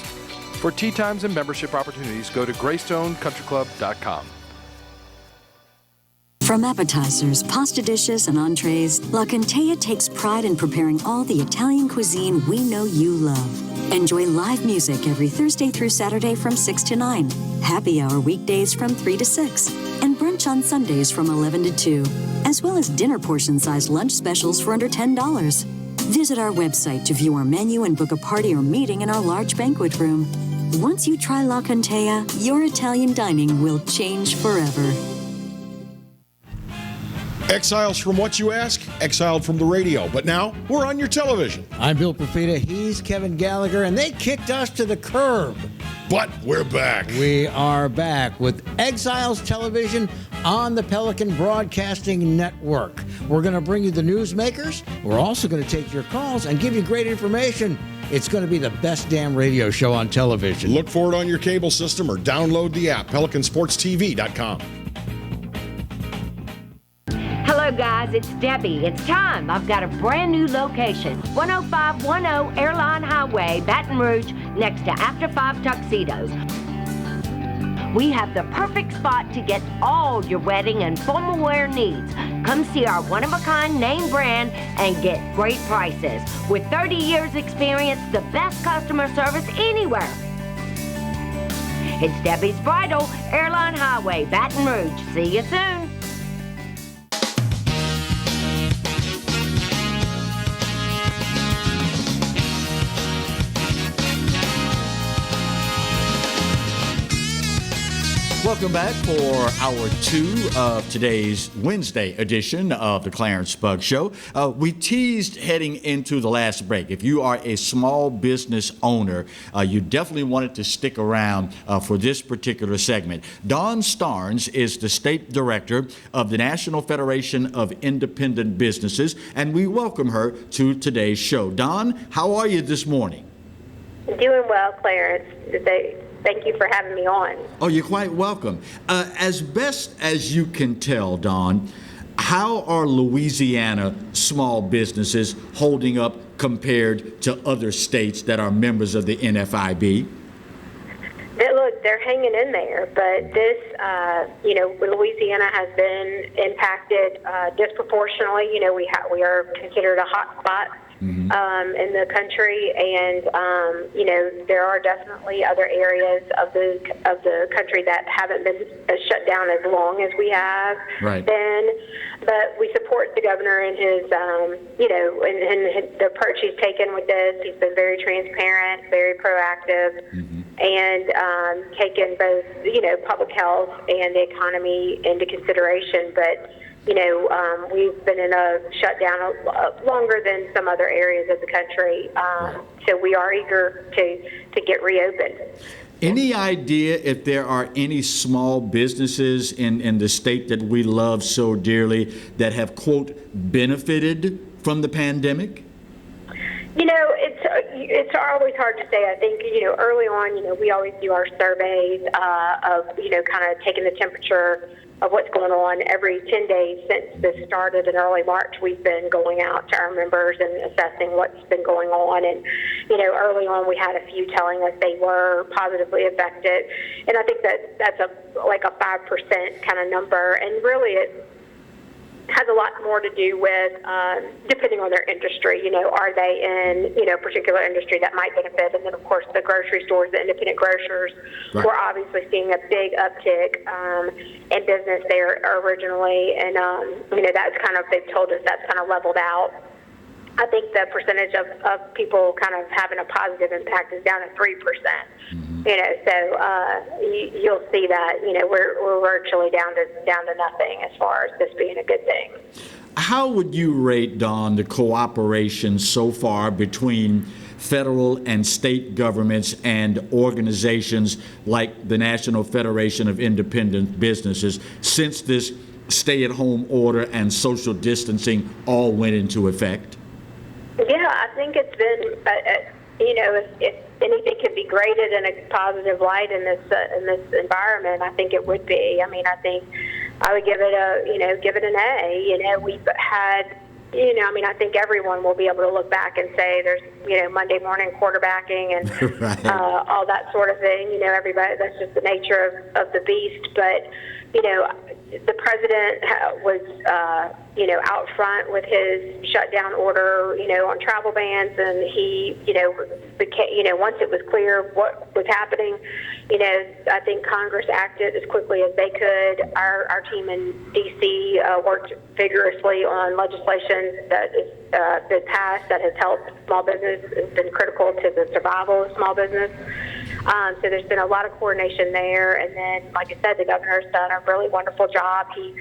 For tee times and membership opportunities, go to greystonecountryclub.com. From appetizers, pasta dishes, and entrees, La Contea takes pride in preparing all the Italian cuisine we know you love. Enjoy live music every Thursday through Saturday from 6 to 9, happy hour weekdays from 3 to 6, and brunch on Sundays from 11 to 2, as well as dinner portion-sized lunch specials for under $10. Visit our website to view our menu and book a party or meeting in our large banquet room. Once you try La Contea, your Italian dining will change forever. Exiles from what you ask? Exiled from the radio. But now, we're on your television. I'm Bill Profita, he's Kevin Gallagher, and they kicked us to the curb. But we're back. We are back with Exiles Television on the Pelican Broadcasting Network. We're going to bring you the newsmakers. We're also going to take your calls and give you great information. It's going to be the best damn radio show on television. Look for it on your cable system or download the app, PelicanSportsTV.com. Hello, guys. It's Debbie. It's time. I've got a brand new location. 10510 Airline Highway, Baton Rouge, next to After 5 Tuxedos. We have the perfect spot to get all your wedding and formal wear needs. Come see our one-of-a-kind name brand and get great prices. With 30 years experience, the best customer service anywhere. It's Debbie's Bridal, Airline Highway, Baton Rouge. See you soon. Welcome back for hour 2 of today's Wednesday edition of the Clarence Bug Show. We teased heading into the last break. If you are a small business owner, you definitely wanted to stick around for this particular segment. Dawn Starnes is the state director of the National Federation of Independent Businesses, and we welcome her to today's show. Dawn, how are you this morning? Doing well, Clarence. Thank you for having me on. Oh, you're quite welcome. As best as you can tell, Dawn, how are Louisiana small businesses holding up compared to other states that are members of the NFIB? Look, they're hanging in there, but this, Louisiana has been impacted disproportionately. We are considered a hot spot. In the country, and there are definitely other areas of the country that haven't been shut down as long as we have been. But we support the governor in his, and the approach he's taken with this. He's been very transparent, very proactive, and taken both, public health and the economy into consideration. But we've been in a shutdown longer than some other areas of the country, so we are eager to get reopened. Any idea if there are any small businesses in the state that we love so dearly that have, quote, benefited from the pandemic? It's always hard to say. I think, early on, we always do our surveys of, kind of taking the temperature of what's going on. Every 10 days since this started in early March, we've been going out to our members and assessing what's been going on. And, early on we had a few telling us they were positively affected. And I think that's a 5% kind of number. And really it has a lot more to do with, depending on their industry, are they in, a particular industry that might benefit? And then, of course, the grocery stores, the independent grocers, we're obviously seeing a big uptick in business there originally. And, that's kind of, they've told us that's kind of leveled out. I think the percentage of people kind of having a positive impact is down to 3%. You know, so you'll see that, you know, we're virtually down to nothing as far as this being a good thing. How would you rate, Dawn, the cooperation so far between federal and state governments and organizations like the National Federation of Independent Businesses since this stay-at-home order and social distancing all went into effect? Yeah, I think it's been, you know, if anything could be graded in a positive light in this environment, I think it would be. I mean, I think I would give it an A. You know, we've had, you know, I mean, I think everyone will be able to look back and say there's, you know, Monday morning quarterbacking and Right. all that sort of thing. You know, everybody, that's just the nature of the beast. But, you know, the president was, you know, out front with his shutdown order, you know, on travel bans, and he, you know, once it was clear what was happening, you know, I think Congress acted as quickly as they could. Our team in D.C. Worked vigorously on legislation that has been passed that has helped small business. It's been critical to the survival of small business. So there's been a lot of coordination there. And then, like I said, the governor's done a really wonderful job. He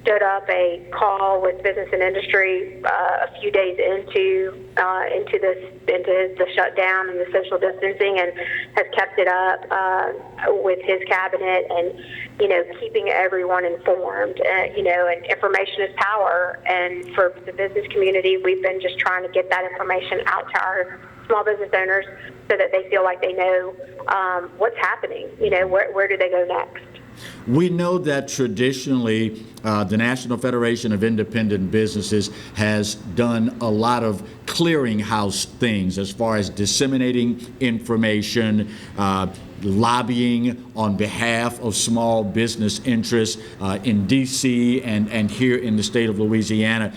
stood up a call with business and industry a few days into the shutdown and the social distancing, and has kept it up with his cabinet and, you know, keeping everyone informed. You know, and information is power. And for the business community, we've been just trying to get that information out to our small business owners so that they feel like they know what's happening. You know, where do they go next? We know that traditionally the National Federation of Independent Businesses has done a lot of clearinghouse things as far as disseminating information, lobbying on behalf of small business interests in D.C. and here in the state of Louisiana.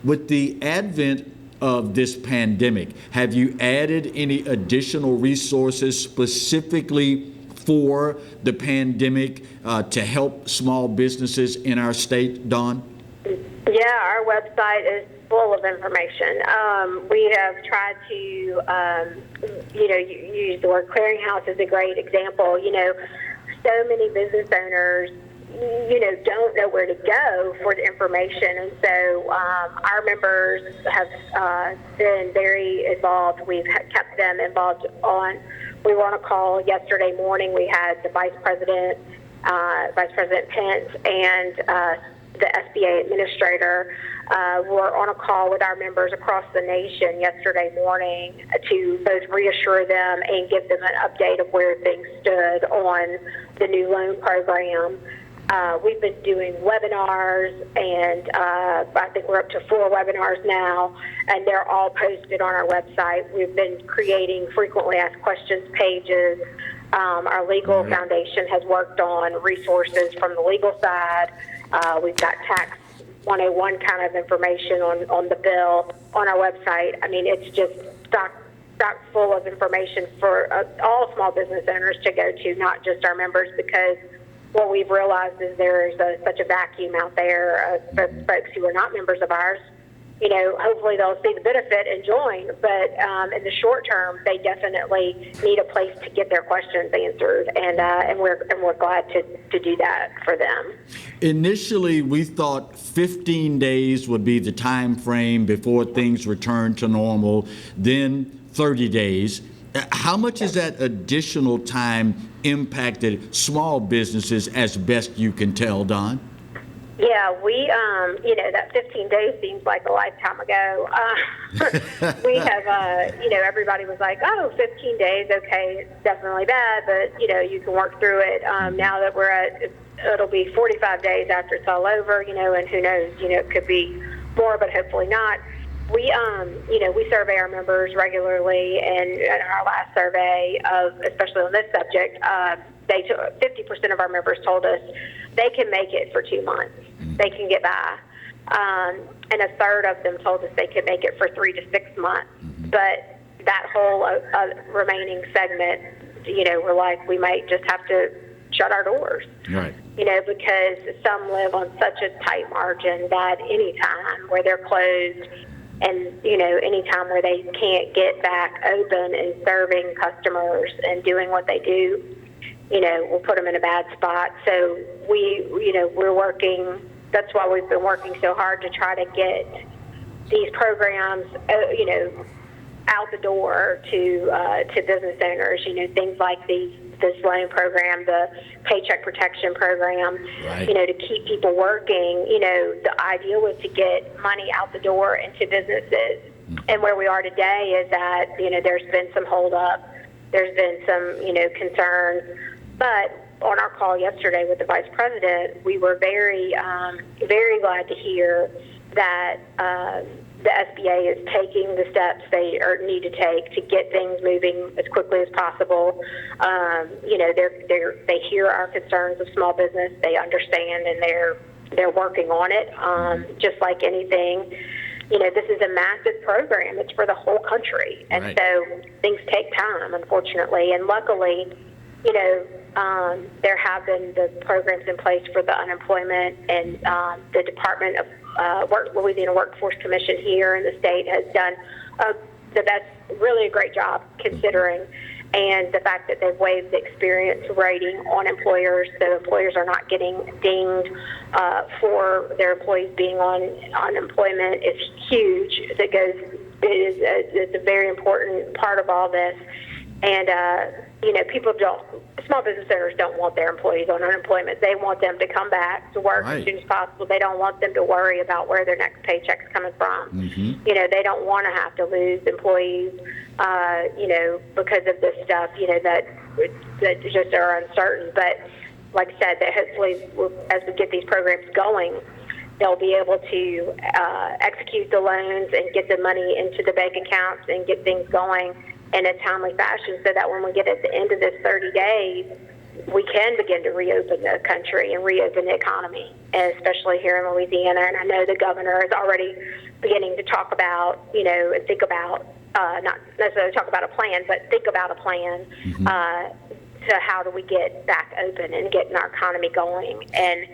With the advent of this pandemic, have you added any additional resources specifically for the pandemic to help small businesses in our state, Dawn? Yeah, our website is full of information. We have tried to, you know, use the word clearinghouse as a great example. You know, so many business owners, you know, don't know where to go for the information. And so our members have been very involved. We've kept them involved we were on a call yesterday morning. We had the Vice President Pence, and the SBA administrator were on a call with our members across the nation yesterday morning to both reassure them and give them an update of where things stood on the new loan program. We've been doing webinars, and I think we're up to 4 webinars now, and they're all posted on our website. We've been creating frequently asked questions pages. Our legal foundation has worked on resources from the legal side. We've got tax 101 kind of information on the bill on our website. I mean, it's just stock full of information for all small business owners to go to, not just our members, because what we've realized is there's such a vacuum out there for folks who are not members of ours. You know, hopefully they'll see the benefit and join, but in the short term, they definitely need a place to get their questions answered, and we're glad to do that for them. Initially, we thought 15 days would be the time frame before things return to normal, then 30 days. How much has that additional time impacted small businesses as best you can tell, Don? Yeah, we, you know, that 15 days seems like a lifetime ago. We have, you know, everybody was like, oh, 15 days, okay, it's definitely bad, but, you know, you can work through it. Now that we're it'll be 45 days after it's all over, you know, and who knows, you know, it could be more, but hopefully not. We, you know, we survey our members regularly, and in our last survey especially on this subject, 50% of our members told us they can make it for 2 months. They can get by. And a third of them told us they could make it for 3 to 6 months. But that whole remaining segment, you know, we're like, we might just have to shut our doors. Right. You know, because some live on such a tight margin that any time where they're closed And, anytime where they can't get back open and serving customers and doing what they do, we'll put them in a bad spot. So we're working, that's why we've been working so hard to try to get these programs, out the door to business owners, things like this loan program, the Paycheck Protection Program, to keep people working. The idea was to get money out the door into businesses. And where we are today is that, there's been some holdup, there's been some, concerns. But on our call yesterday with the Vice President, we were very, very glad to hear that the SBA is taking the steps they need to take to get things moving as quickly as possible. They hear our concerns of small business. They understand, and they're working on it. Just like anything, this is a massive program. It's for the whole country, and so things take time, unfortunately. And luckily, there have been the programs in place for the unemployment, and the Department of Louisiana Workforce Commission here in the state has done really a great job considering, and the fact that they've waived the experience rating on employers, so employers are not getting dinged for their employees being on unemployment is huge. It's a very important part of all this, and small business owners don't want their employees on unemployment. They want them to come back to work as soon as possible. They don't want them to worry about where their next paycheck's coming from. They don't want to have to lose employees, because of this stuff, that just are uncertain. But like I said, that hopefully as we get these programs going, they'll be able to execute the loans and get the money into the bank accounts and get things going in a timely fashion, so that when we get at the end of this 30 days, we can begin to reopen the country and reopen the economy, and especially here in Louisiana. And I know the governor is already beginning to talk about, and think about, not necessarily talk about a plan, but think about a plan to how do we get back open and getting our economy going. And,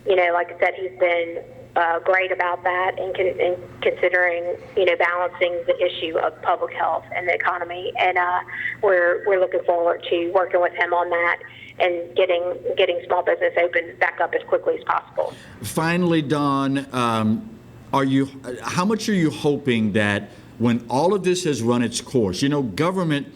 like I said, he's been great about that, and considering, balancing the issue of public health and the economy. And we're looking forward to working with him on that and getting small business open back up as quickly as possible. Finally, Dawn, how much are you hoping that when all of this has run its course, government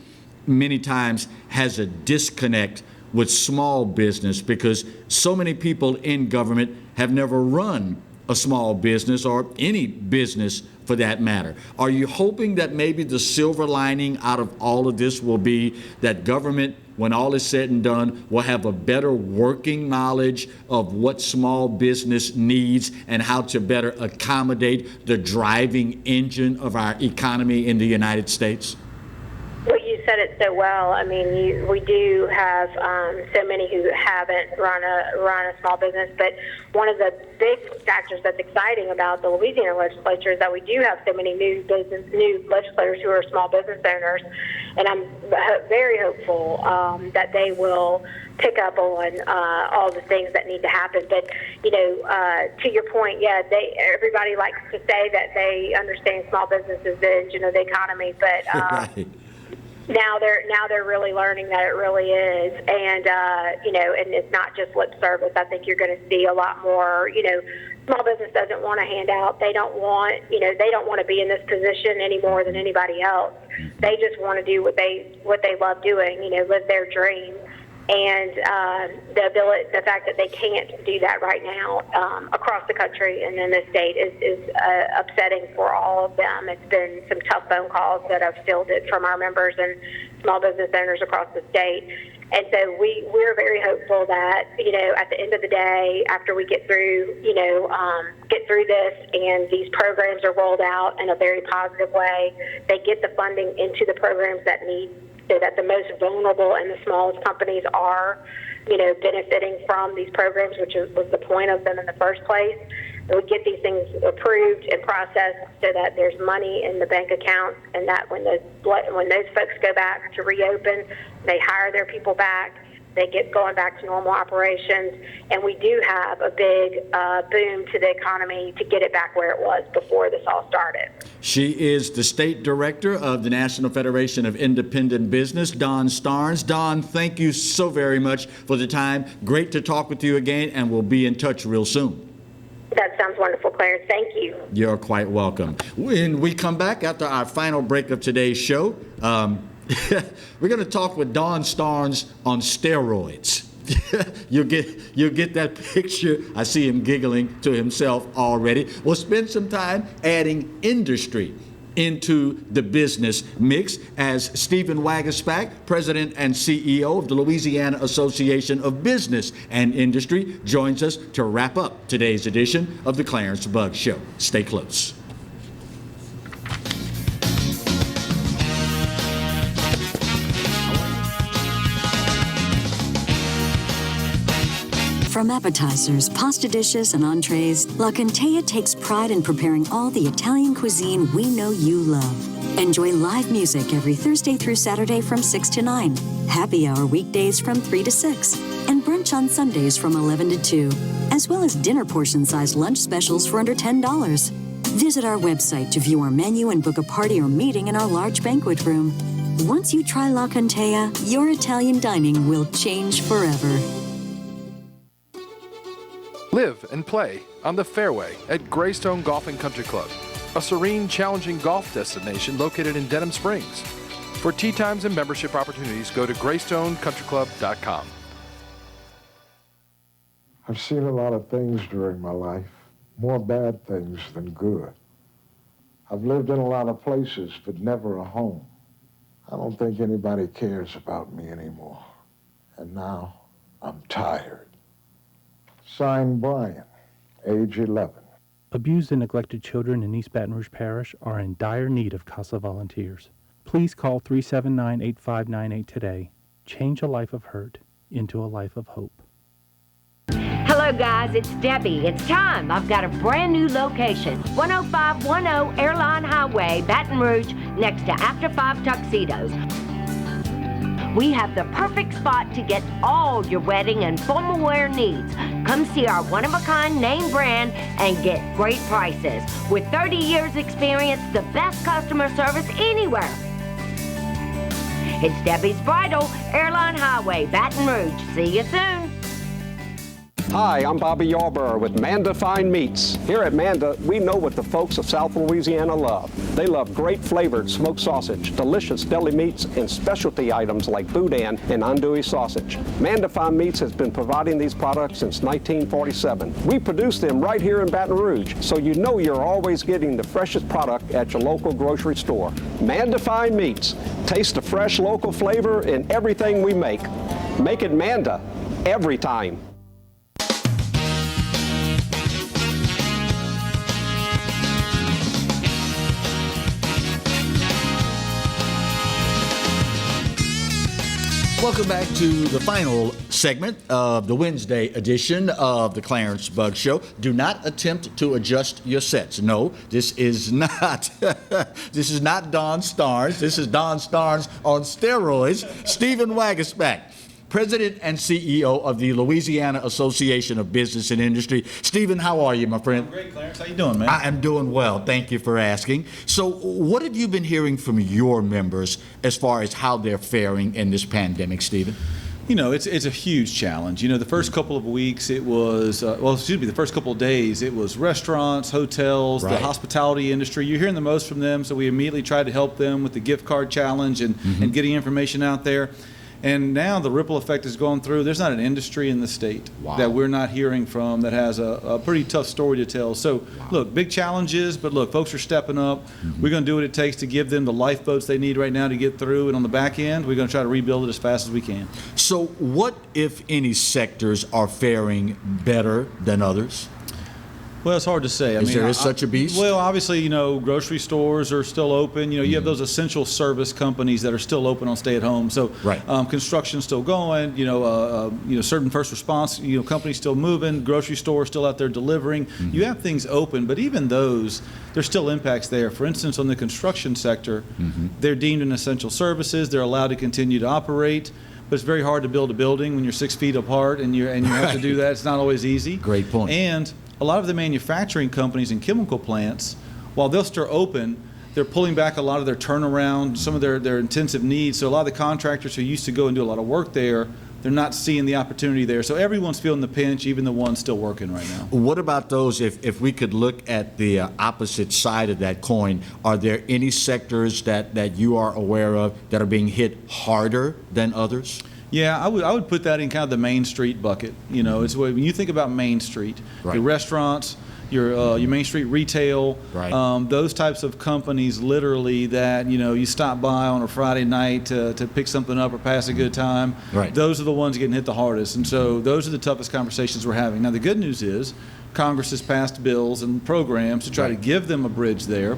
many times has a disconnect with small business because so many people in government have never run a small business or any business for that matter. Are you hoping that maybe the silver lining out of all of this will be that government, when all is said and done, will have a better working knowledge of what small business needs and how to better accommodate the driving engine of our economy in the United States? Well, you said it so well. I mean, we do have so many who haven't run a small business, but one of the big factors that's exciting about the Louisiana legislature is that we do have so many new legislators who are small business owners, and I'm very hopeful that they will pick up on all the things that need to happen. But to your point, everybody likes to say that they understand small business is the engine of the economy, but Right. Now they're really learning that it really is, and and it's not just lip service. I think you're going to see a lot more. Small business doesn't want a handout. They don't want to be in this position any more than anybody else. They just want to do what they love doing. Live their dream. And the fact that they can't do that right now across the country and in the state is upsetting for all of them. It's been some tough phone calls that I've fielded from our members and small business owners across the state. And so we're very hopeful that, at the end of the day, after we get through this and these programs are rolled out in a very positive way, they get the funding into the programs that need, so that the most vulnerable and the smallest companies are, benefiting from these programs, which was the point of them in the first place. And we get these things approved and processed so that there's money in the bank accounts, and that when those folks go back to reopen, they hire their people back, they get going back to normal operations, and we do have a big boom to the economy to get it back where it was before this all started. She is the state director of the National Federation of Independent Business, Dawn Starnes. Dawn, thank you so very much for the time. Great to talk with you again, and we'll be in touch real soon. That sounds wonderful, Clarence. Thank you. You're quite welcome. When we come back after our final break of today's show, we're going to talk with Dawn Starnes on steroids. You'll get that picture. I see him giggling to himself already. We'll spend some time adding industry into the business mix as Stephen Waguespack, President and CEO of the Louisiana Association of Business and Industry, joins us to wrap up today's edition of the Clarence Buggs Show. Stay close. From appetizers, pasta dishes, and entrees, La Contea takes pride in preparing all the Italian cuisine we know you love. Enjoy live music every Thursday through Saturday from 6 to 9, happy hour weekdays from 3 to 6, and brunch on Sundays from 11 to 2, as well as dinner portion-sized lunch specials for under $10. Visit our website to view our menu and book a party or meeting in our large banquet room. Once you try La Contea, your Italian dining will change forever. Live and play on the fairway at Greystone Golf and Country Club, a serene, challenging golf destination located in Denham Springs. For tee times and membership opportunities, go to GreystoneCountryClub.com. I've seen a lot of things during my life, more bad things than good. I've lived in a lot of places, but never a home. I don't think anybody cares about me anymore. And now I'm tired. Signed, Brian, age 11. Abused and neglected children in East Baton Rouge Parish are in dire need of CASA volunteers. Please call 379-8598 today. Change a life of hurt into a life of hope. Hello, guys. It's Debbie. It's time. I've got a brand new location. 10510 Airline Highway, Baton Rouge, next to After 5 Tuxedos. We have the perfect spot to get all your wedding and formal wear needs. Come see our one-of-a-kind name brand and get great prices. With 30 years experience, the best customer service anywhere. It's Debbie's Bridal, Airline Highway, Baton Rouge. See you soon. Hi, I'm Bobby Yarborough with Manda Fine Meats. Here at Manda, we know what the folks of South Louisiana love. They love great flavored smoked sausage, delicious deli meats, and specialty items like boudin and andouille sausage. Manda Fine Meats has been providing these products since 1947. We produce them right here in Baton Rouge, so you know you're always getting the freshest product at your local grocery store. Manda Fine Meats. Taste the fresh local flavor in everything we make. Make it Manda every time. Welcome back to the final segment of the Wednesday edition of the Clarence Buggs Show. Do not attempt to adjust your sets. No, this is not this is not Dawn Starnes. This is Dawn Starnes on steroids. Stephen Waguespack, President and CEO of the Louisiana Association of Business and Industry. Stephen, how are you, my friend? I'm great, Clarence. How you doing, man? I am doing well. Thank you for asking. So what have you been hearing from your members as far as how they're faring in this pandemic, Stephen? You know, it's a huge challenge. You know, the first couple of weeks it was, the first couple of days it was restaurants, hotels, Right. the hospitality industry. You're hearing the most from them, so we immediately tried to help them with the gift card challenge and getting information out there. And now the ripple effect is going through. There's not an industry in the state that we're not hearing from that has a pretty tough story to tell. So, look, big challenges, but look, folks are stepping up. We're going to do what it takes to give them the lifeboats they need right now to get through. And on the back end, we're going to try to rebuild it as fast as we can. So what, if any, sectors are faring better than others? Well, it's hard to say. Is there such a beast? Well, obviously, you know, grocery stores are still open. You know, you have those essential service companies that are still open on stay-at-home. So, construction's still going. You know, certain first response, companies still moving. Grocery stores still out there delivering. You have things open, but even those, there's still impacts there. For instance, on the construction sector, they're deemed an essential services. They're allowed to continue to operate. but it's very hard to build a building when you're 6 feet apart and you have to do that. It's not always easy. Great point. And a lot of the manufacturing companies and chemical plants, while they'll still open, they're pulling back a lot of their turnaround, some of their intensive needs. So a lot of the contractors who used to go and do a lot of work there, they're not seeing the opportunity there. So everyone's feeling the pinch, even the ones still working right now. What about those, if we could look at the opposite side of that coin, are there any sectors that you are aware of that are being hit harder than others? Yeah, I would put that in kind of the Main Street bucket. You know, it's when you think about Main Street, Right. your restaurants, your Main Street retail, Right. those types of companies literally that, you stop by on a Friday night to pick something up or pass a good time. Right. Those are the ones getting hit the hardest. And so those are the toughest conversations we're having. Now, the good news is Congress has passed bills and programs to try to give them a bridge there.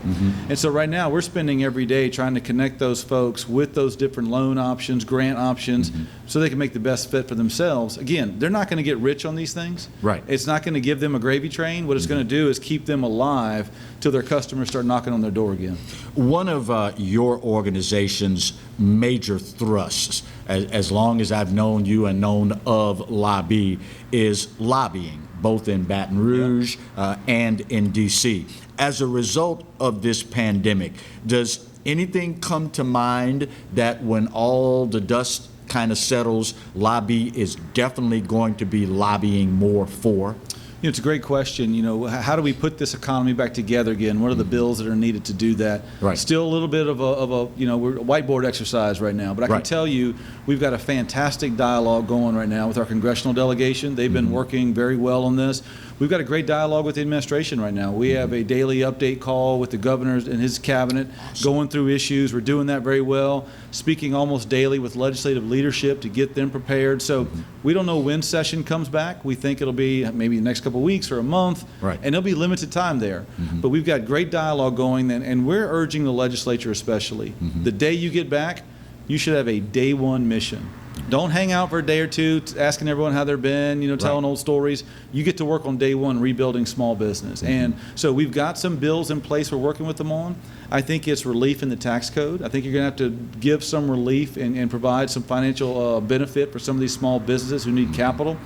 And so right now we're spending every day trying to connect those folks with those different loan options, grant options, so they can make the best fit for themselves. Again, they're not going to get rich on these things. Right. It's not going to give them a gravy train. What it's going to do is keep them alive till their customers start knocking on their door again. One of your organization's major thrusts, as long as I've known you and known of LABI, is lobbying, both in Baton Rouge and in D.C. As a result of this pandemic, does anything come to mind that when all the dust kind of settles, LABI is definitely going to be lobbying more for? It's a great question. How do we put this economy back together again? What are the bills that are needed to do that? Right. Still a little bit of a we're whiteboard exercise right now, but I can tell you we've got a fantastic dialogue going right now with our congressional delegation. They've been working very well on this. We've got a great dialogue with the administration right now. We have a daily update call with the governor and his cabinet, going through issues. We're doing that very well, speaking almost daily with legislative leadership to get them prepared. So we don't know when session comes back. We think it'll be maybe the next couple of weeks or a month, Right. and there'll be limited time there. But we've got great dialogue going, and we're urging the legislature especially. The day you get back, you should have a day one mission. Don't hang out for a day or two asking everyone how they've been, telling old stories. You get to work on day one rebuilding small business. And so we've got some bills in place we're working with them on. I think it's relief in the tax code. I think you're going to have to give some relief and provide some financial benefit for some of these small businesses who need capital.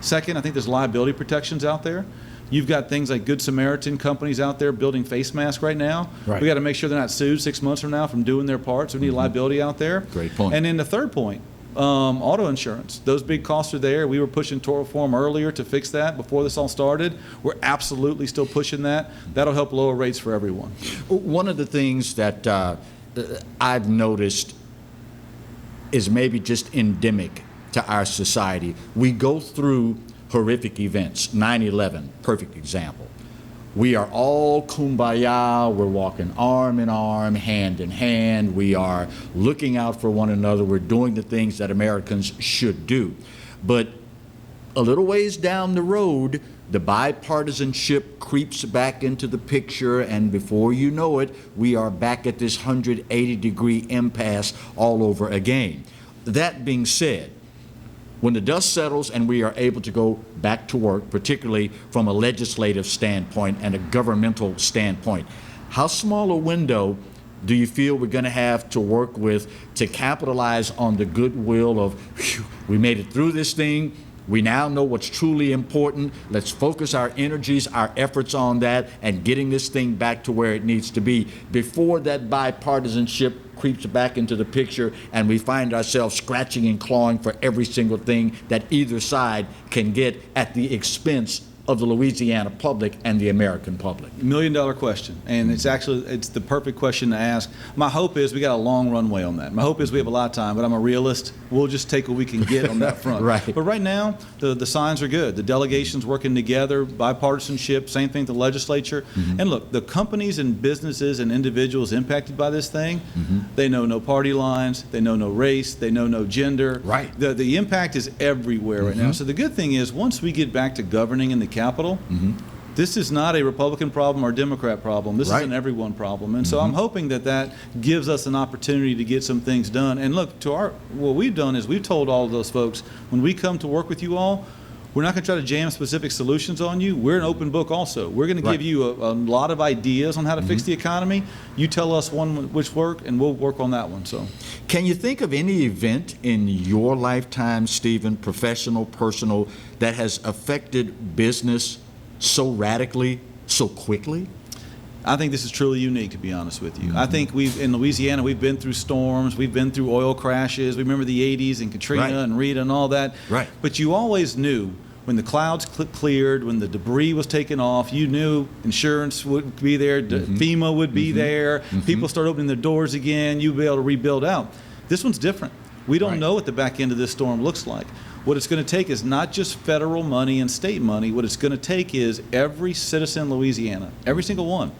Second, I think there's liability protections out there. You've got things like Good Samaritan companies out there building face masks right now. Right. We got to make sure they're not sued 6 months from now from doing their part. So we need liability out there. Great point. And then the third point, auto insurance. Those big costs are there. We were pushing tort reform earlier to fix that before this all started. We're absolutely still pushing that. That'll help lower rates for everyone. One of the things that I've noticed is maybe just endemic to our society. We go through horrific events. 9/11, perfect example. We are all kumbaya. We're walking arm in arm, hand in hand. We are looking out for one another. We're doing the things that Americans should do. But a little ways down the road, the bipartisanship creeps back into the picture, and before you know it, we are back at this 180-degree impasse all over again. That being said, when the dust settles and we are able to go back to work, particularly from a legislative standpoint and a governmental standpoint, how small a window do you feel we're going to have to work with to capitalize on the goodwill of, whew, we made it through this thing, we now know what's truly important, let's focus our energies, our efforts on that, and getting this thing back to where it needs to be before that bipartisanship creeps back into the picture and we find ourselves scratching and clawing for every single thing that either side can get at the expense of the Louisiana public and the American public? $1 million question, and it's the perfect question to ask. My hope is we got a long runway on that. My hope is we have a lot of time, but I'm a realist. We'll just take what we can get on that front. Right. But right now, the signs are good. The delegation's working together, bipartisanship, same thing with the legislature. And look, the companies and businesses and individuals impacted by this thing, they know no party lines, they know no race, they know no gender. Right. The impact is everywhere right now. So the good thing is once we get back to governing in the Capitol, this is not a Republican problem or Democrat problem. This is an everyone problem. And so I'm hoping that gives us an opportunity to get some things done. And look, what we've done is we've told all of those folks, when we come to work with you all, We're not going to try to jam specific solutions on you. We're an open book also. We're going to give you a lot of ideas on how to fix the economy. You tell us one which work, and we'll work on that one. So, can you think of any event in your lifetime, Stephen, professional, personal, that has affected business so radically, so quickly? I think this is truly unique, to be honest with you. I think in Louisiana, we've been through storms, we've been through oil crashes. We remember the 80s and Katrina and Rita and all that. Right. But you always knew when the clouds cleared, when the debris was taken off, you knew insurance would be there, FEMA would be there, people start opening their doors again, you'd be able to rebuild out. This one's different. We don't know what the back end of this storm looks like. What it's going to take is not just federal money and state money. What it's going to take is every citizen in Louisiana, every single one,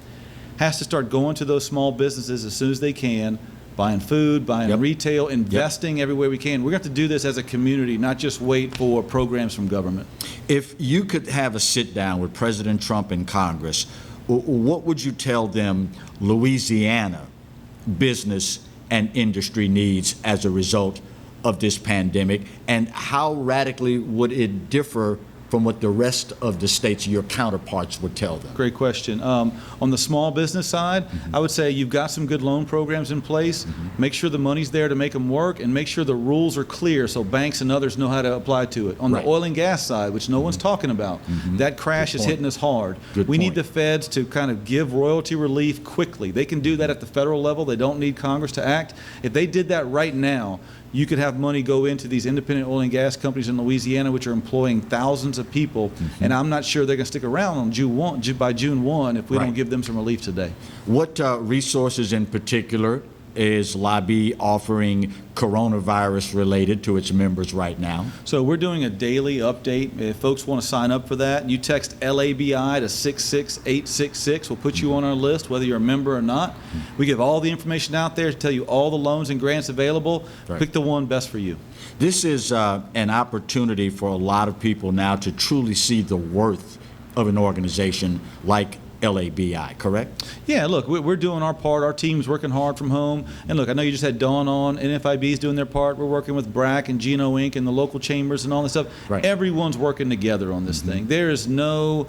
has to start going to those small businesses as soon as they can, buying food, buying retail, investing everywhere we can. We're going to have to do this as a community, not just wait for programs from government. If you could have a sit down with President Trump and Congress, what would you tell them Louisiana business and industry needs as a result of this pandemic, and how radically would it differ from what the rest of the states, your counterparts, would tell them? Great question. On the small business side, I would say you've got some good loan programs in place. Make sure the money's there to make them work, and make sure the rules are clear so banks and others know how to apply to it. On the oil and gas side, which no one's talking about, that crash is hitting us hard. We need the feds to kind of give royalty relief quickly. They can do that at the federal level. They don't need Congress to act. If they did that right now, you could have money go into these independent oil and gas companies in Louisiana, which are employing thousands of people, and I'm not sure they're going to stick around on by June 1 if we don't give them some relief today. What resources in particular is LABI offering coronavirus related to its members right now? So we're doing a daily update. If folks want to sign up for that, you text LABI to 66866. We'll put you on our list, whether you're a member or not. We give all the information out there to tell you all the loans and grants available. Pick the one best for you. This is an opportunity for a lot of people now to truly see the worth of an organization like LABI, correct? Yeah, look, we're doing our part. Our team's working hard from home. And look, I know you just had Dawn on, NFIB's doing their part. We're working with BRAC and Geno Inc. and the local chambers and all this stuff. Everyone's working together on this thing. There is no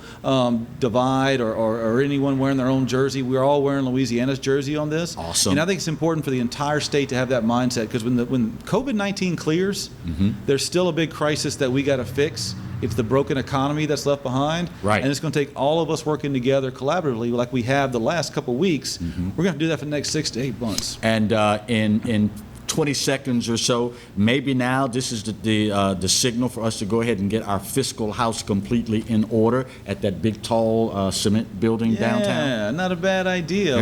divide or anyone wearing their own jersey. We're all wearing Louisiana's jersey on this. Awesome. And I think it's important for the entire state to have that mindset, because when COVID-19 clears, there's still a big crisis that we got to fix. It's the broken economy that's left behind. And it's going to take all of us working together collaboratively like we have the last couple of weeks. We're going to do that for the next 6 to 8 months. And in 20 seconds or so, maybe now this is the signal for us to go ahead and get our fiscal house completely in order at that big tall cement building downtown. Yeah, not a bad idea.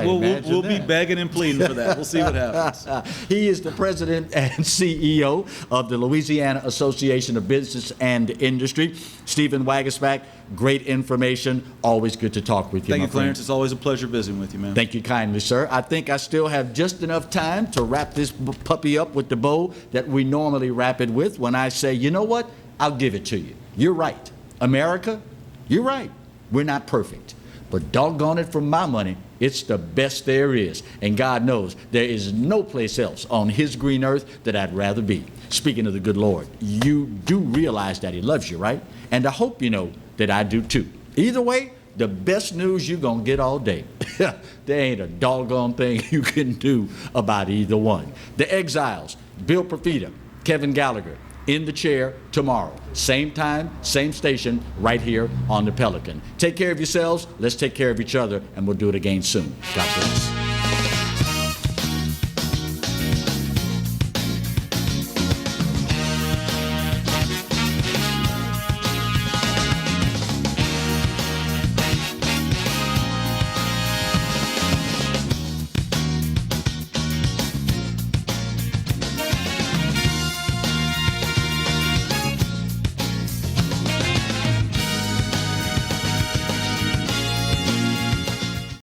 We'll be begging and pleading for that. We'll see what happens. He is the president and CEO of the Louisiana Association of Business and Industry, Stephen Waguespack. Great information. Always good to talk with you. Thank you, Clarence. It's always a pleasure visiting with you, man. Thank you kindly, sir. I think I still have just enough time to wrap this puppy up with the bow that we normally wrap it with when I say, you know what? I'll give it to you. You're right. America, you're right. We're not perfect. But doggone it, for my money, it's the best there is. And God knows there is no place else on his green earth that I'd rather be. Speaking of the good Lord, you do realize that he loves you, right? And I hope you know that I do too. Either way, the best news you're going to get all day. There ain't a doggone thing you can do about either one. The Exiles, Bill Profita, Kevin Gallagher, in the chair tomorrow. Same time, same station, right here on the Pelican. Take care of yourselves. Let's take care of each other, and we'll do it again soon. God bless.